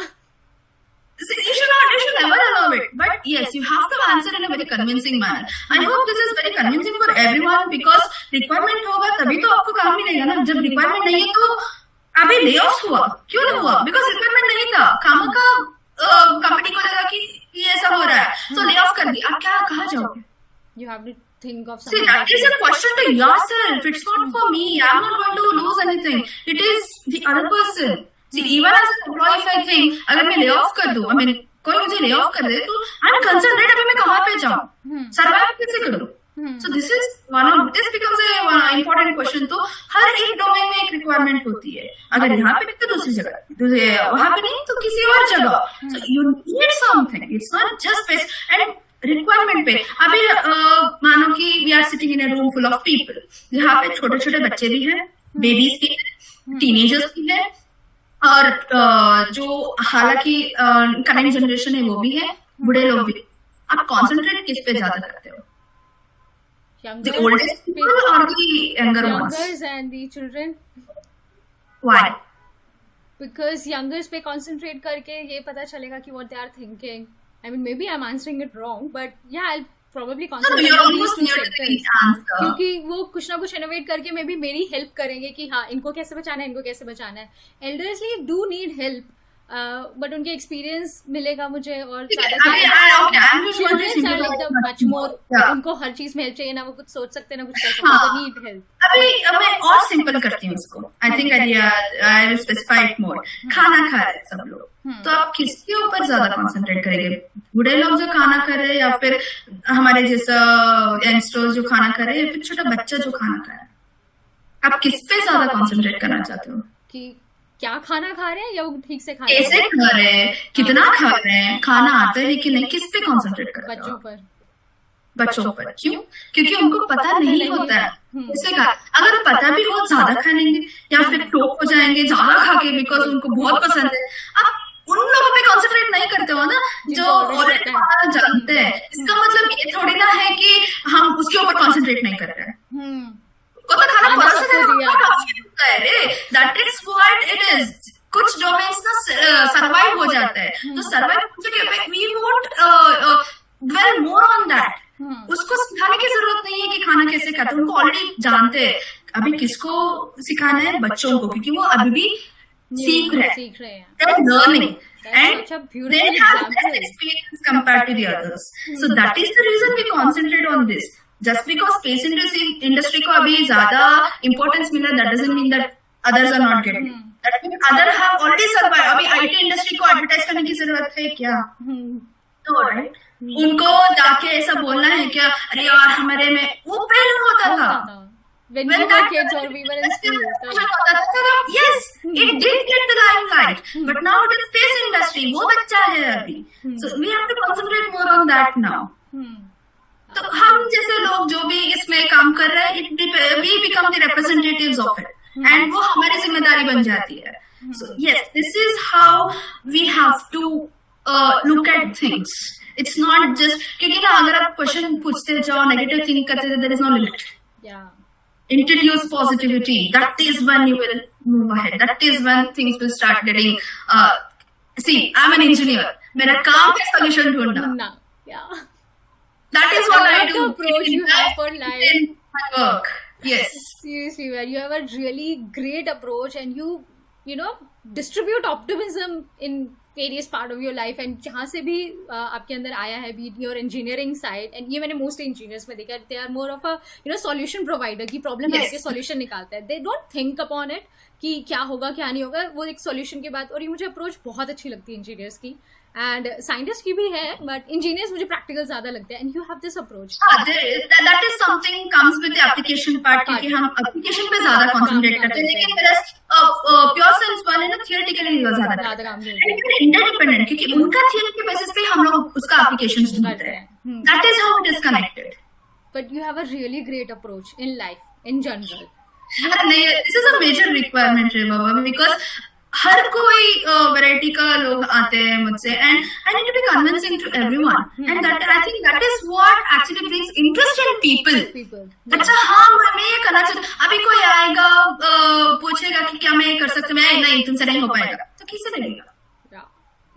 See, you should never allow it. But yes, you have to answer in a very convincing manner. I hope this is very convincing for everyone because requirement होगा तभी तो आपको काम मिलेगा ना. जब requirement नहीं है तो अभी layoffs हुआ क्यों नहीं हुआ? Because requirement नहीं था. काम का कंपनी को लगा कि ये ऐसा हो रहा है तो layoff कर दिया. आप क्या कहाँ जाओगे? You have to think of See, something. that is a question to yourself. It's not for me. I'm not going to lose anything. It is the other person. See, even as an employee, if I think, अगर मैं lay off कर दूँ, I mean, कोई मुझे lay off कर दे, तो I'm concentrated अभी मैं कहाँ पे जाऊँ? Survive कैसे करूँ? So this is this becomes a important question. तो हर एक डोमेन में एक रिक्वायरमेंट होती है. अगर यहाँ पे तो दूसरी जगह, वहाँ पे नहीं तो किसी और जगह. So you need something. It's not just space and requirement पे. अभी मानो कि we are sitting in a room full of people जहाँ पे छोटे छोटे बच्चे भी हैं, बेबीज भी हैं, टीनेजर्स भी हैं और जो हालांकि कमिंग जनरेशन है वो भी है, बूढ़े लोग भी. आप कॉन्सेंट्रेट किस पे ज्यादा करते हो? The oldest people or the younger ones? Youngers and the children. Why? Because youngers पे concentrate करके ये पता चलेगा कि what they are thinking. I mean, maybe I'm answering it wrong, but yeah, I'll probably concentrate you're on these almost two near to the sectors. answer. क्योंकि वो कुछ ना कुछ innovate करके maybe मेरी help करेंगे कि हाँ इनको कैसे बचाना है, इनको कैसे बचाना है. Elderly do need help, but उनके experience मिलेगा मुझे और I'm just going to children are like the much more. Yeah. उनको हर चीज में help चाहिए ना, वो कुछ सोच सकते ना कुछ कर सकते, they need help. अभी मैं और सिंपल करती हूँ इसको. I think I will specify it more. खाना खा रहे हैं सब लोग, तो आप किसके ऊपर ज्यादा कंसंट्रेट करेंगे? बूढ़े लोग जो खाना खा रहे हैं या फिर हमारे जैसा यंगस्टर्स जो खाना खा रहे हैं या फिर छोटा बच्चा जो खाना खा रहा है? आप किस पे ज्यादा कंसंट्रेट करना चाहते हो? कि क्या खाना खा रहे हैं या वो ठीक से खा रहे कैसे हैं? खा रहे हैं, कितना खा रहे हैं, खाना आता है कि नहीं, किस पे कंसंट्रेट करते हो? बच्चों पर. बच्चों पर. क्यों? क्योंकि उनको पता नहीं होता है. इससे का अगर पता भी हो ज्यादा खा लेंगे या फिर टोक हो जाएंगे ज्यादा खा के बिकॉज उनको बहुत पसंद है. आप उन लोगों पे कंसंट्रेट नहीं करते हो ना जो ऑलरेडी खाना जानते हैं. इसका मतलब ये थोड़ी ना है कि हम उसके ऊपर कंसंट्रेट नहीं कर रहे हैं. को तो खाना पसंद है रे. That is what it is. कुछ डोमेन्स ना सर्वाइव हो जाता है, तो सर्वाइव होने के we won't dwell more on that. उसको सिखाने की जरूरत नहीं है कि खाना कैसे खाते हैं, उनको ऑलरेडी जानते हैं. अभी किसको सिखाना है? बच्चों को, क्योंकि वो अभी भी सीख रहे हैं. They're learning and they have less experience compared to the others. So that is the reason we concentrate on this. Just because space industry को अभी ज्यादा importance मिला, that doesn't mean that others are not getting. That means others have already survived. अभी IT industry को advertise करने की जरूरत है क्या? तो राइट, उनको जाके ऐसा बोलना है क्या? अरे यार हमारे में वो पहले होता था. When we were kids or we were in school. Yes, it did get the limelight. But now it is space industry. वो बच्चा है अभी. So we have to concentrate more on that now. तो हम जैसे लोग जो भी इसमें काम कर रहे हैं, we become the representatives of it. And वो हमारी जिम्मेदारी बन जाती है. So yes, this is how we have to look at things. It's not just क्योंकि ना अगर आप क्वेश्चन पूछते जाओ, नेगेटिव थिंक करते जाओ, there is no limit. Yeah. Introduce positivity. That is when you will move ahead. That is when things will start getting. See, I'm an engineer. मेरा काम है solution ढूंढना. Yeah. That is what I do. Approach you have for life. In my work. Yes. Seriously, man, you have a really great approach, and you distribute optimism in various part of your life and जहाँ से भी आपके अंदर आया है, be your engineering side, and ये मैंने most engineers में देखा, they are more of a solution provider, की प्रॉब्लम है कि सॉल्यूशन निकालते हैं, they don't think upon it कि क्या होगा क्या नहीं होगा, वो एक सॉल्यूशन के बाद। और ये मुझे अप्रोच बहुत अच्छी लगती है इंजीनियर्स की, एंड साइंटिस्ट की भी है, बट इंजीनियर्स मुझे प्रैक्टिकल ज्यादा लगते हैं, and you have this approach. That is something comes with the application part, क्योंकि हम एप्लीकेशन पे ज्यादा कंसंट्रेट करते हैं, लेकिन प्योर साइंस वाले ना थियोरेटिकली ज्यादा काम इंटरडिपेंडेंट, क्योंकि उनका थियरी के बेसिस पे हम लोग उसका एप्लीकेशंस ढूंढते हैं। That is how it is connected. But you have a really great approach in life in general. नहीं, this is a major requirement रे बाबा, बिकॉज हर कोई वैरायटी का लोग आते हैं मुझसे, and I need to be convincing to everyone, and that I think that is what actually brings interest in people. अच्छा, हाँ मैं ये करना चाहता हूँ, अभी कोई आएगा पूछेगा कि क्या मैं ये कर सकती हूँ, मैं नहीं तुमसे नहीं हो पाएगा, तो किससे लगेगा?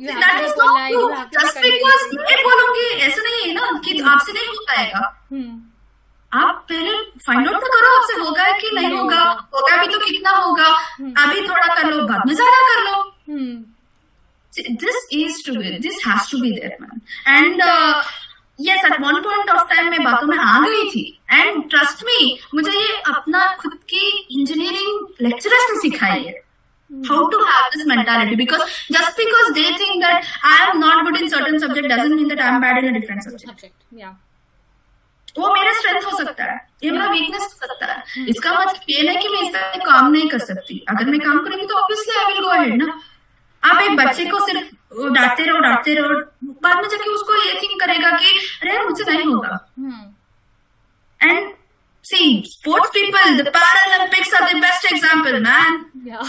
That is not true. Just because मैं बोलूंगी ऐसा नहीं है ना कि आपसे नहीं हो पाएगा, आप पहले फाइंड आउट तो करो आपसे होगा कि नहीं होगा, होगा भी तो कितना होगा, अभी थोड़ा कर लो बाद में ज्यादा कर लो। This has to be there, man. And yes, at one point of time मैं बातों में आ गई थी, and trust me, मुझे ये अपना खुद की इंजीनियरिंग लेक्चरर्स ने सिखाई है how to have this mentality, because just because they think that I am not good in certain subject doesn't mean that I am bad in a different subject. Yeah. वो मेरा strength हो सकता है, ये मेरा वीकनेस हो सकता है, इसका मतलब ये नहीं कि मैं इस पर काम नहीं कर सकती। अगर मैं काम करूंगी तो obviously I will go ahead ना। आप एक बच्चे को सिर्फ डांटते रहो, बाद में जाके उसको ये थिंक करेगा कि अरे मुझसे नहीं होगा। And see sports people, the Paralympics are the best example, man.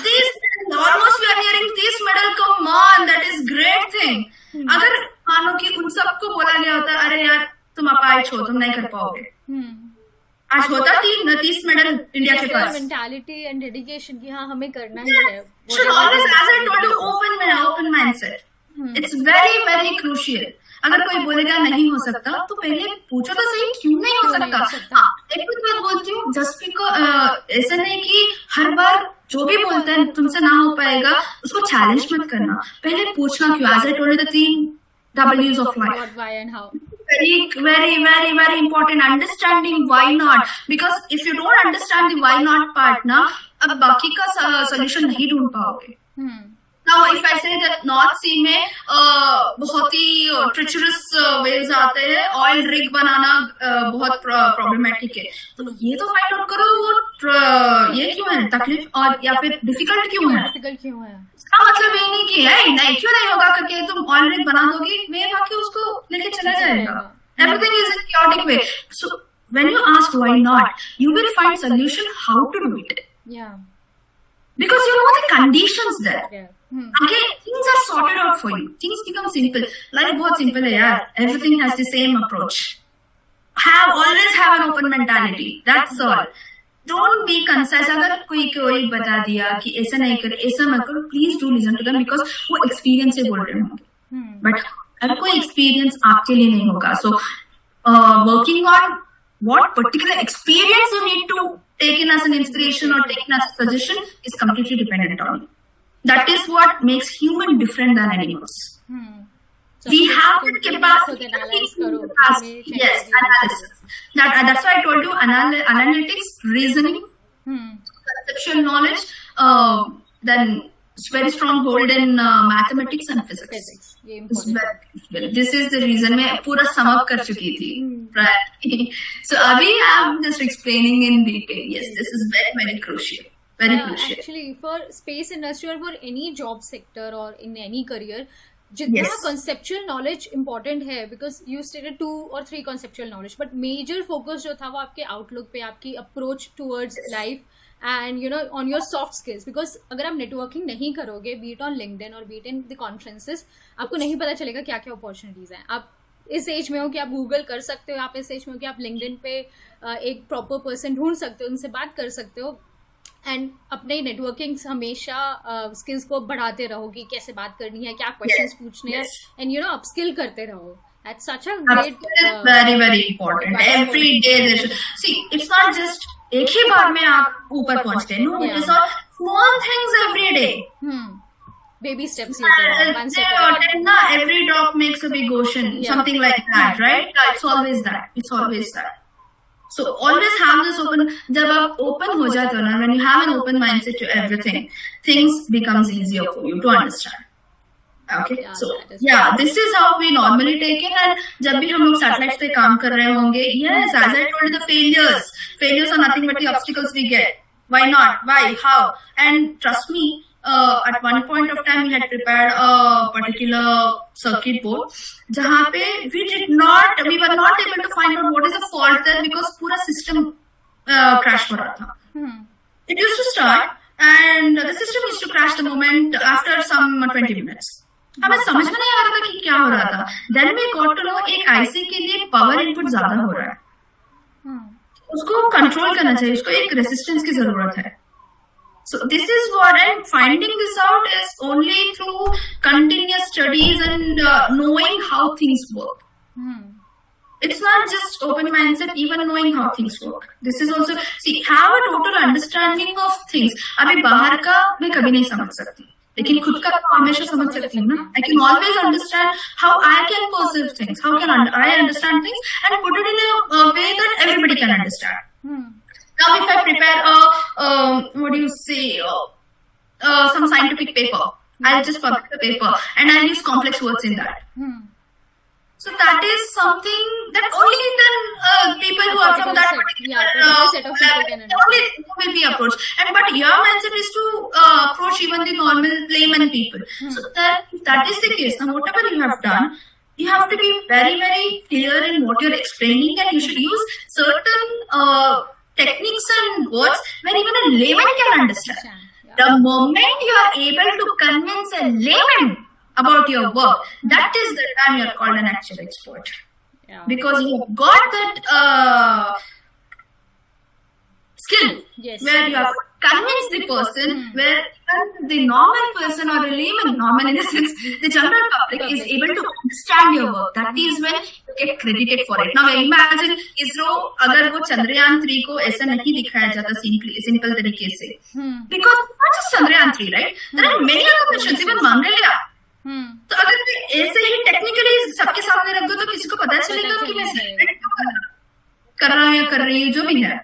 This almost we are hearing this medal, come on, that is great thing. अगर मानो कि उन सबको बोला गया होता अरे यार तुम अपाहिज हो, तुम नहीं कर पाओगे, आज होता 30 मेडल इंडिया के पास। मेंटालिटी एंड डेडिकेशन की हाँ हमें करना ही है। Should always, as I told you, open mindset. It's very very crucial. अगर कोई बोलेगा नहीं हो सकता तो पहले पूछो तो सही क्यों नहीं हो सकता। एक बात बोलती हूँ, जस्ट बिकॉज ऐसा नहीं कि हर बार जो भी बोलते हैं तुमसे ना हो पाएगा उसको चैलेंज मत करना, पहले पूछना क्यों। As I told you, the 3 W's of life. What, why and how. Very important. Understanding why not. Because if you don't understand the why not part ना, अब बाकी का solution नहीं ढूंढ पाओगे। Now if I say that North Sea में बहुत ही treacherous waves आते हैं, ऑयल रिग बनाना बहुत प्रॉब्लमेटिक है, तो ये तो फाइंड आउट करो वो ये क्यों है तकलीफ और या फिर डिफिकल्ट क्यों है। इसका मतलब ये नहीं कि नहीं क्यों नहीं होगा करके तुम ऑयल रिग बना दोगे, वेव आके उसको लेके चला जाएगा। Everything is in chaotic way. So when you ask why not, you will find solution how to do it. Yeah. Because you know the conditions there. Yeah. Again, things are sorted out for you. Things become simple. Life बहुत simple है यार. Everything has the same approach. Always have an open mentality. That's all. Don't be concise. अगर कोई बता दिया कि ऐसा नहीं करे, ऐसा मत करो, please do listen to them because वो experience से बोल रहे होंगे. But अगर कोई experience आपके लिए नहीं होगा, so working on what particular experience you need to take in as an inspiration or take in as a suggestion is completely dependent on you. That is what makes human different than animals. So we have the capacity to analyze. Yes, analysis. That's why I told you analytics, reasoning, conceptual knowledge, then it's very strong hold in mathematics and physics. This is the reason मैं पूरा sum up कर चुकी थी. Right. So अभी I'm just explaining in detail. Yes, this is very crucial. Very crucial. Actually, for space industry or for any job sector or in any career, जितना conceptual knowledge important है, because you stated 2 or 3 conceptual knowledge, but major focus जो था वो आपके outlook पे, आपकी approach towards life and you know on your soft skills. Because अगर आप networking नहीं करोगे, be it on LinkedIn or be it in the conferences, आपको नहीं पता चलेगा क्या क्या opportunities हैं. आप इस एज में हो कि आप गूगल कर सकते हो, आप इस एज में हो कि आप लिंक्डइन पे एक प्रॉपर पर्सन ढूंढ सकते हो, उनसे बात कर सकते हो, एंड अपने नेटवर्किंग हमेशा स्किल्स को बढ़ाते रहो कि कैसे बात करनी है, क्या क्वेश्चंस पूछने हैं, एंड यू नो अपस्किल करते रहो. That's such a great very important. Every day there should see, it's not just एक ही बार में आप ऊपर पहुंचते, no, it is all small things every day. baby steps you take on, one step at a time. Every drop makes a big ocean, Yeah. something like that, right? It's always that. It's always that. So always have this open. जब आप open हो जाते हो ना, when you have an open mindset to everything, things becomes easier for you to understand. Okay, Yeah, so that is yeah, this is how we normally take it. And जब भी हम लोग satellites पे काम कर रहे होंगे, yes, as I told you, the failures are nothing but the obstacles we get. Why not? Why? How? And trust me, at one point of time, we had prepared a particular circuit board, जहाँ पे we were not able to find out what is the fault there because पूरा system crash हो रहा था. It used to start, and the system used to crash the moment after some 20 minutes. हमें समझ में नहीं आ रहा था कि क्या हो रहा था. Then we got to know एक IC के लिए power input ज्यादा हो रहा है. उसको कंट्रोल करना चाहिए, उसको एक रेसिस्टेंस की जरूरत है. So this is what, and finding this out is only through continuous studies and knowing how things work. It's not just open mindset, even knowing how things work. This is also, see, have a total understanding of things. अभी बाहर का मैं कभी नहीं समझ सकती, लेकिन खुद का तो हमेशा समझ सकती हूँ ना. I can always understand how I can perceive things, how can I understand things and put it in a way that everybody can understand. Now if I prepare what do you say, some scientific paper, I'll just publish the paper and I'll use complex words in that. So that is something that only then people who are from that particular set of people can understand. only will be approached. And but your mindset is to approach even the normal layman people. So that is the case. Now whatever you have done, you have to be very, very clear in what you're explaining, and you should use certain techniques and words where even a layman can understand. Yeah. The moment you are able to convince a layman about your work, that is the time you are called an actual expert. Yeah. Because you have got that skill Yes. where you have convinced the person, where the normal person or a layman, normal in the sense, the general public is able to understand your work. That is when you get credited for it. Now imagine ISRO, अगर वो चंद्रयान 3 को ऐसा नहीं दिखाया जाता simple तरीके से, because it's not just Chandrayaan 3, right? There are many other missions, even Mangalyaan. तो अगर मैं ऐसे ही टेक्निकली सबके सामने रख दो तो किसी को पता चलेगा कि मैं सेलिब्रेट कर रहा हूँ या कर रही हूँ, जो भी है.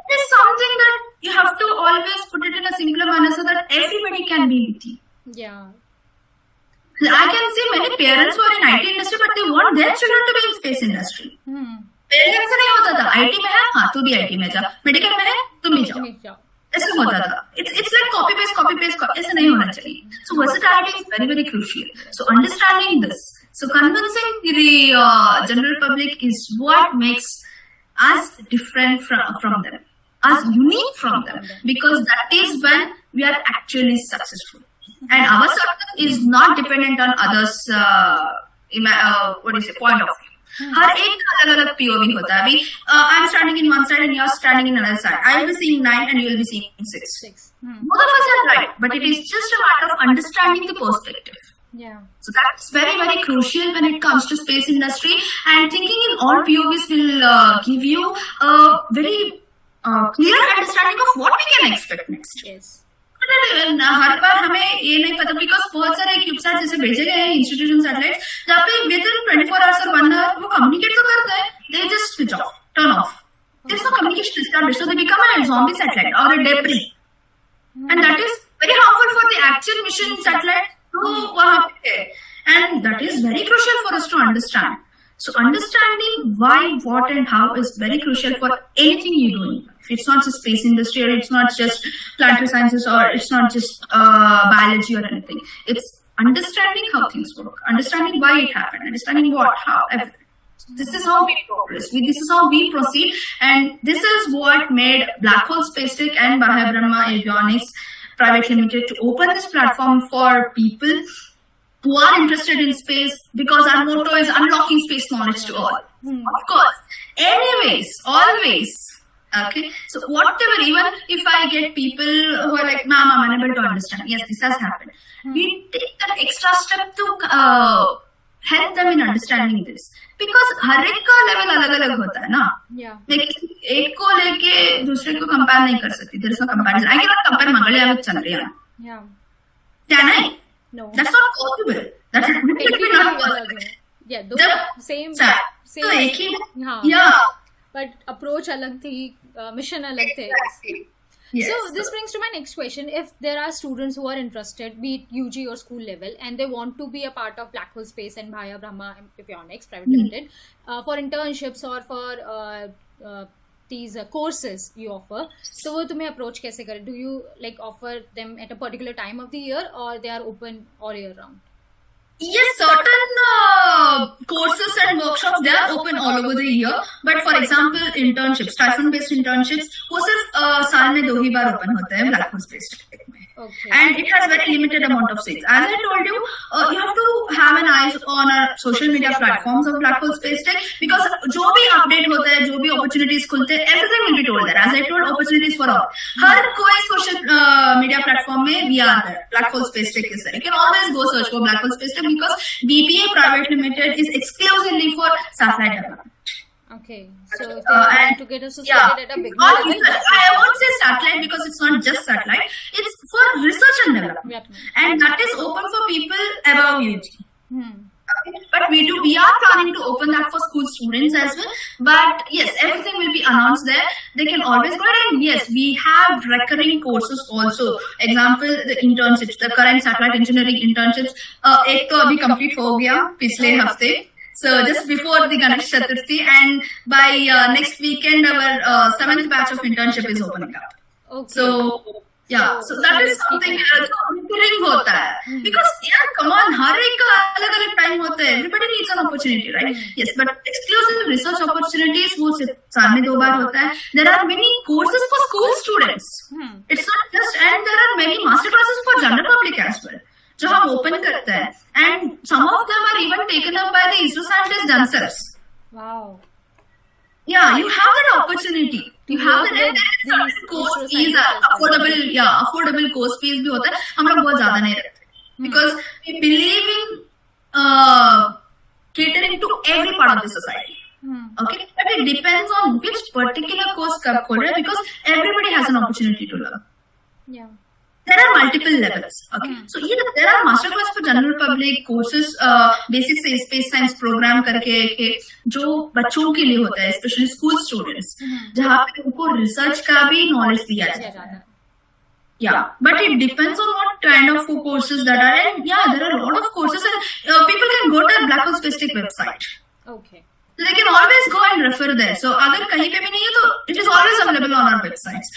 It's something that you have to always put it in a simpler manner so that everybody can be with you. Yeah. I can see many parents who are in IT industry, but they want their children to be in space industry. पहले ऐसा नहीं होता था. IT में है, हाँ तू भी IT में जा. मेडिकल में है, तुम भी जाओ. ऐसा होता था. It's like copy paste. ऐसा नहीं होना चाहिए. So versatility is very, very crucial. So understanding this, so convincing the general public is what makes us different from them, us unique from them, because that is when we are actually successful. And our success is not dependent on others' point of view. हर एक का अलग अलग POV होता है. अभी I am standing in one side and you are standing in another side. I will be seeing 9 and you will be seeing 6. Both of us are right, but it is just a matter of understanding the perspective. Yeah. So that's very, very crucial when it comes to space industry, and thinking in all POVs will give you a very clear understanding of what we can expect next. Yes. हर बार हमें ये नहीं पता, because बहुत सारे CubeSat जैसे भेजे गए हैं इंस्टीट्यूशन सैटेलाइट, जहाँ पे विद इन 24 आवर्स और 1 आवर वो कम्युनिकेट तो करते हैं, they just switch off, turn off. There's no communication established, so they become a zombie satellite or a debris, and that is very harmful for the actual mission satellite to वहाँ पे, and that is very crucial for us to understand. So understanding why, what, and how is very crucial for anything you do in life. It's not just space industry, or it's not just planetary sciences, or it's not just biology or anything. It's understanding how things work, understanding why it happened, understanding what, how, everything. This is how we progress. This is how we proceed, and this is what made Black Hole Space Tech and Bahaya Brahma Avionics Private Limited to open this platform for people who are interested in space, because our motto is unlocking space knowledge to all. Of course. Anyways, always. Okay. So whatever, even if I get people who are like, ma'am, I'm unable to understand. Yes, this has happened. We take that extra step to help them in understanding this. Because हर एक का level अलग अलग होता है ना. लेकिन एक को लेके दूसरे को कंपेयर नहीं कर सकती. There is no comparison. I cannot compare Mangalyaan with Chandrayaan. Yeah. Can I? No. That's not possible. That's Entity not अलग possible. है. Yeah, दो The- same तो एक ही हाँ. yeah. But approach अलग थी, mission अलग थे. Exactly. Yes. So this brings to my next question. If there are students who are interested, be it UG or school level, and they want to be a part of Black Hole Space and Bhaya Brahma Avionics Private Limited for internships or for these courses you offer, so वो तुम्हें approach कैसे करें? Do you like offer them at a particular time of the year or they are open all year round? Yes, certain courses and workshops, they are open all over the year. But for example, internships, stipend-based internships, वो सिर्फ साल में 2 ही बार open होते हैं Black Hole Space Tech में. Okay. And it has very limited amount of seats. As I told you, you have to have an eye on our social media platforms of Black Hole Space Tech, because जो भी update होता है, जो भी opportunities खुलते हैं, everything will be told there. As I told, opportunities for all. हर कोई social media platform में we are there. Black Hole Space Tech is there. You can always go search for Black Hole Space Tech because BPA Private Limited is exclusively for satellite development. Okay, so if they want to get associated at a big level, I won't say satellite because it's not just satellite. It's for research and development, and that is open for people above UG. But we are planning to open that for school students as well. But yes, everything will be announced there. They can always go ahead, and yes, we have recurring courses also. Example, the internships, the current satellite engineering internships. एक तो अभी complete हो गया पिछले हफ्ते. So just before the Ganesh Chaturthi, and by next weekend, our 7th batch of internship is opening up. okay. So yeah, so that is something recurring होता है. Because yeah, come on, हर एक का अलग-अलग time होता है. Everybody needs an opportunity, right? Yes, but exclusive research opportunities वो सिर्फ साल में 2 बार होता है. There are many courses for school students. It's not just, and there are many master classes for general public as well, जो हम open करते हैं. And some of them are even taken up by the ISRO scientists themselves. Wow. Yeah, you have that opportunity. You have that course fees are affordable. Yeah, affordable course fees भी होता है. हम लोग बहुत ज़्यादा नहीं रखते. Because we believe in catering to every part of the society. Okay, but it depends on which particular course कब खोल रहे हैं, because everybody has an opportunity to learn. Yeah. There are multiple levels. Okay, so yeah, there are master class for general public courses, basic space science program करके के जो बच्चों के लिए होता है, especially school students, जहाँ पे उनको research का भी knowledge दिया जाता है. Yeah, but it depends on what kind of courses that are, and yeah, there are a lot of courses, and people can go to Black Hole Space Tech website. Okay. So they can always go and refer there. So अगर कहीं पे भी नहीं है तो it is always available on our websites.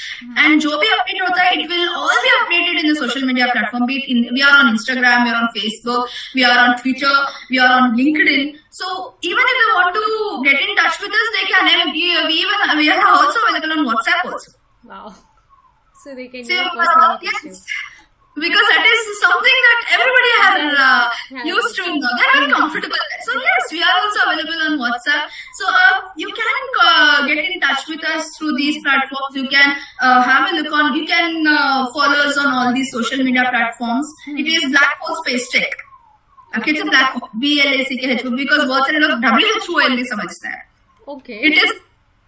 And जो भी update होता है, it will all be updated in the social media platform. Be it we are on Instagram, we are on Facebook, we are on Twitter, we are on LinkedIn. So even if they want to get in touch with us, they can. And we are also available on WhatsApp also. Wow. So they can So, personally yes. Because that is something that everybody has used to know. They're very comfortable. So yes, we are also available on WhatsApp. So you can get in touch with us through these platforms. You can have a look on. You can follow us on all these social media platforms. It is Black Hole Space Tech. Okay, it's a Black Hole, BLACKH, because बहुत सारे लोग WHOL समझते हैं. Okay. It is.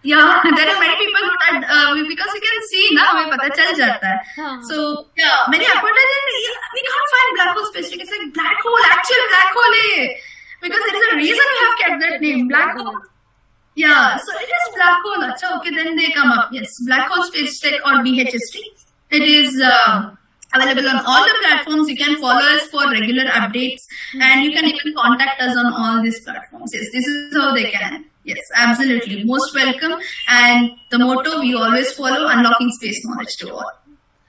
Yeah, there are many people who are, because you can see ना, हमें पता चल जाता है. So yeah, many advertisers, we can't find Black Hole Space Tech. It's like black hole, actual black hole है. Because there is a reason we have kept that name, Black Hole. Yeah, so it is Black Hole. अच्छा, okay, then they come up. Yes, Black Hole Space Tech or BHST. It is available on all the platforms. You can follow us for regular updates, and you can even contact us on all these platforms. Yes, this is how they can. Yes, absolutely. Most welcome. And the motto we always follow, unlocking space knowledge to all.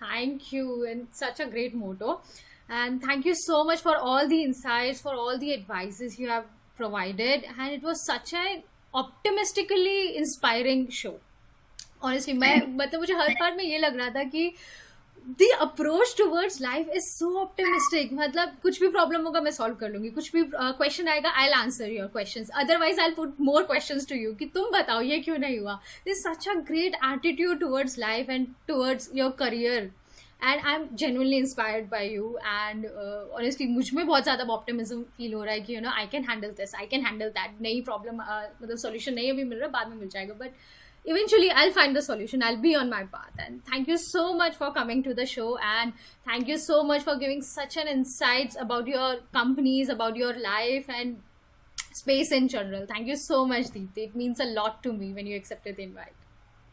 Thank you, and such a great motto. And thank you so much for all the insights, for all the advices you have provided. And it was such an optimistically inspiring show. Honestly, मतलब मुझे हर बार में ये लग रहा था कि the approach towards life is so optimistic. मतलब कुछ भी problem होगा मैं solve कर लूंगी, कुछ भी question आएगा I'll answer your questions, otherwise I'll put more questions to you कि तुम बताओ ये क्यों नहीं हुआ. There's such a great attitude towards life and towards your career, and I'm genuinely inspired by you. And honestly मुझ में बहुत ज़्यादा optimism feel हो रहा है कि I can handle this, I can handle that. नई problem मतलब solution नहीं अभी मिल रहा, बाद में मिल जाएगा, but eventually I'll find the solution. I'll be on my path. And thank you so much for coming to the show, and thank you so much for giving such an insights about your companies, about your life and space in general. Thank you so much, Deepti. It means a lot to me when you accepted the invite.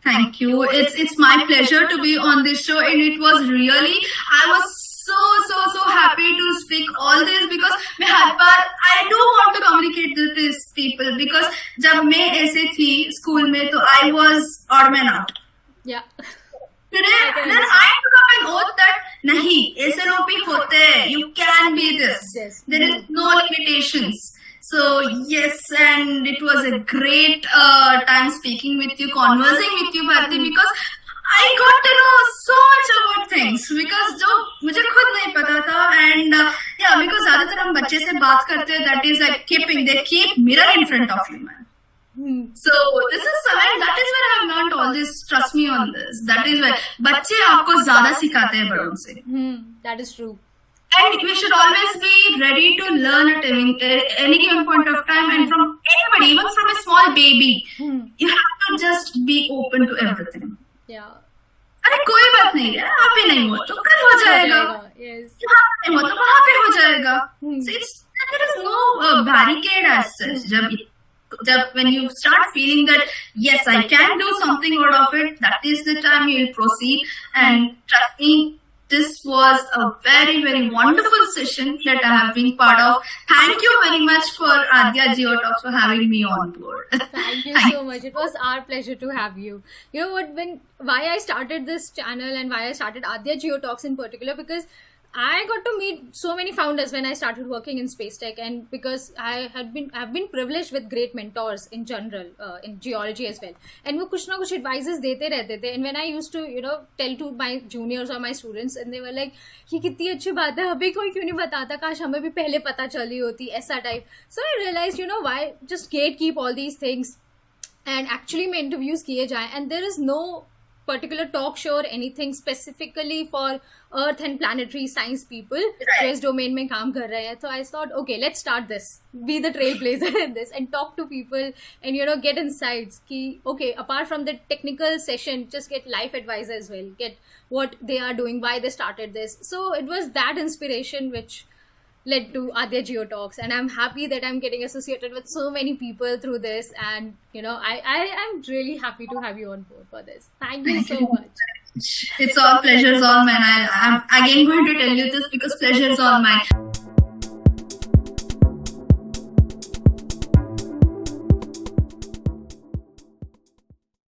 Thank you. It's my pleasure to be on this show, and it was really, I was so happy to speak all this, because मैं हर बार I do want to communicate with these people, because जब मैं ऐसे थी school में तो I was odd man out. Yeah. Today, then I took up an oath that nahi, ऐसे लोग भी होते हैं. You can be this. Yes. There is no limitations. So yes, and it was a great time speaking with you, conversing with you, Bharti, because I got to know so much about things, because जो मुझे खुद नहीं पता था, and yeah, because ज़्यादातर हम बच्चे से बात करते हैं, that is like they keep mirror in front of you, man. So this is something, that is where I have learned all this. Trust me on this. That is where बच्चे आपको ज़्यादा सिखाते हैं बड़ों से. That is true. And we should always be ready to learn at any given point of time, and from anybody, even from a small baby, you have to just be open to everything. Yeah. अरे कोई बात नहीं है, आप ही नहीं हो तो कल हो जाएगा. Yes. यहाँ पे नहीं हो तो वहाँ पे हो जाएगा. So there is no barricade as such. जब when you start feeling that yes, I can do something out of it, that is the time you will proceed. And trust me, this was a very wonderful session that I have been part of. Thank you very much for Adya Geotalks for having me on board. Thank you so much. It was our pleasure to have you. You know what? Why I started this channel and why I started Adya Geotalks in particular, because I got to meet so many founders when I started working in space tech, and because I've been privileged with great mentors in general, in geology as well. And वो कुछ ना कुछ advices देते रहते थे. And when I used to, tell to my juniors or my students, and they were like, ये कितनी अच्छी बात है, अभी कोई क्यों नहीं बताता, काश हमें भी पहले पता चली होती, ऐसा type. So I realized, why just gatekeep all these things, and actually में interviews किए जाएं. And there is no particular talk show or anything specifically for earth and planetary science people जो इस domain में काम कर रहे हैं. So I thought, okay, let's start this, be the trailblazer in this, and talk to people and get insights ki, okay, apart from the technical session, just get life advice as well, get what they are doing, why they started this. So it was that inspiration which led to Adya Geotalks, and I'm happy that I'm getting associated with so many people through this, and I'm really happy to have you on board for this. Thank you so much. It's all pleasure's all mine. I'm again going to tell you this because pleasure's all mine.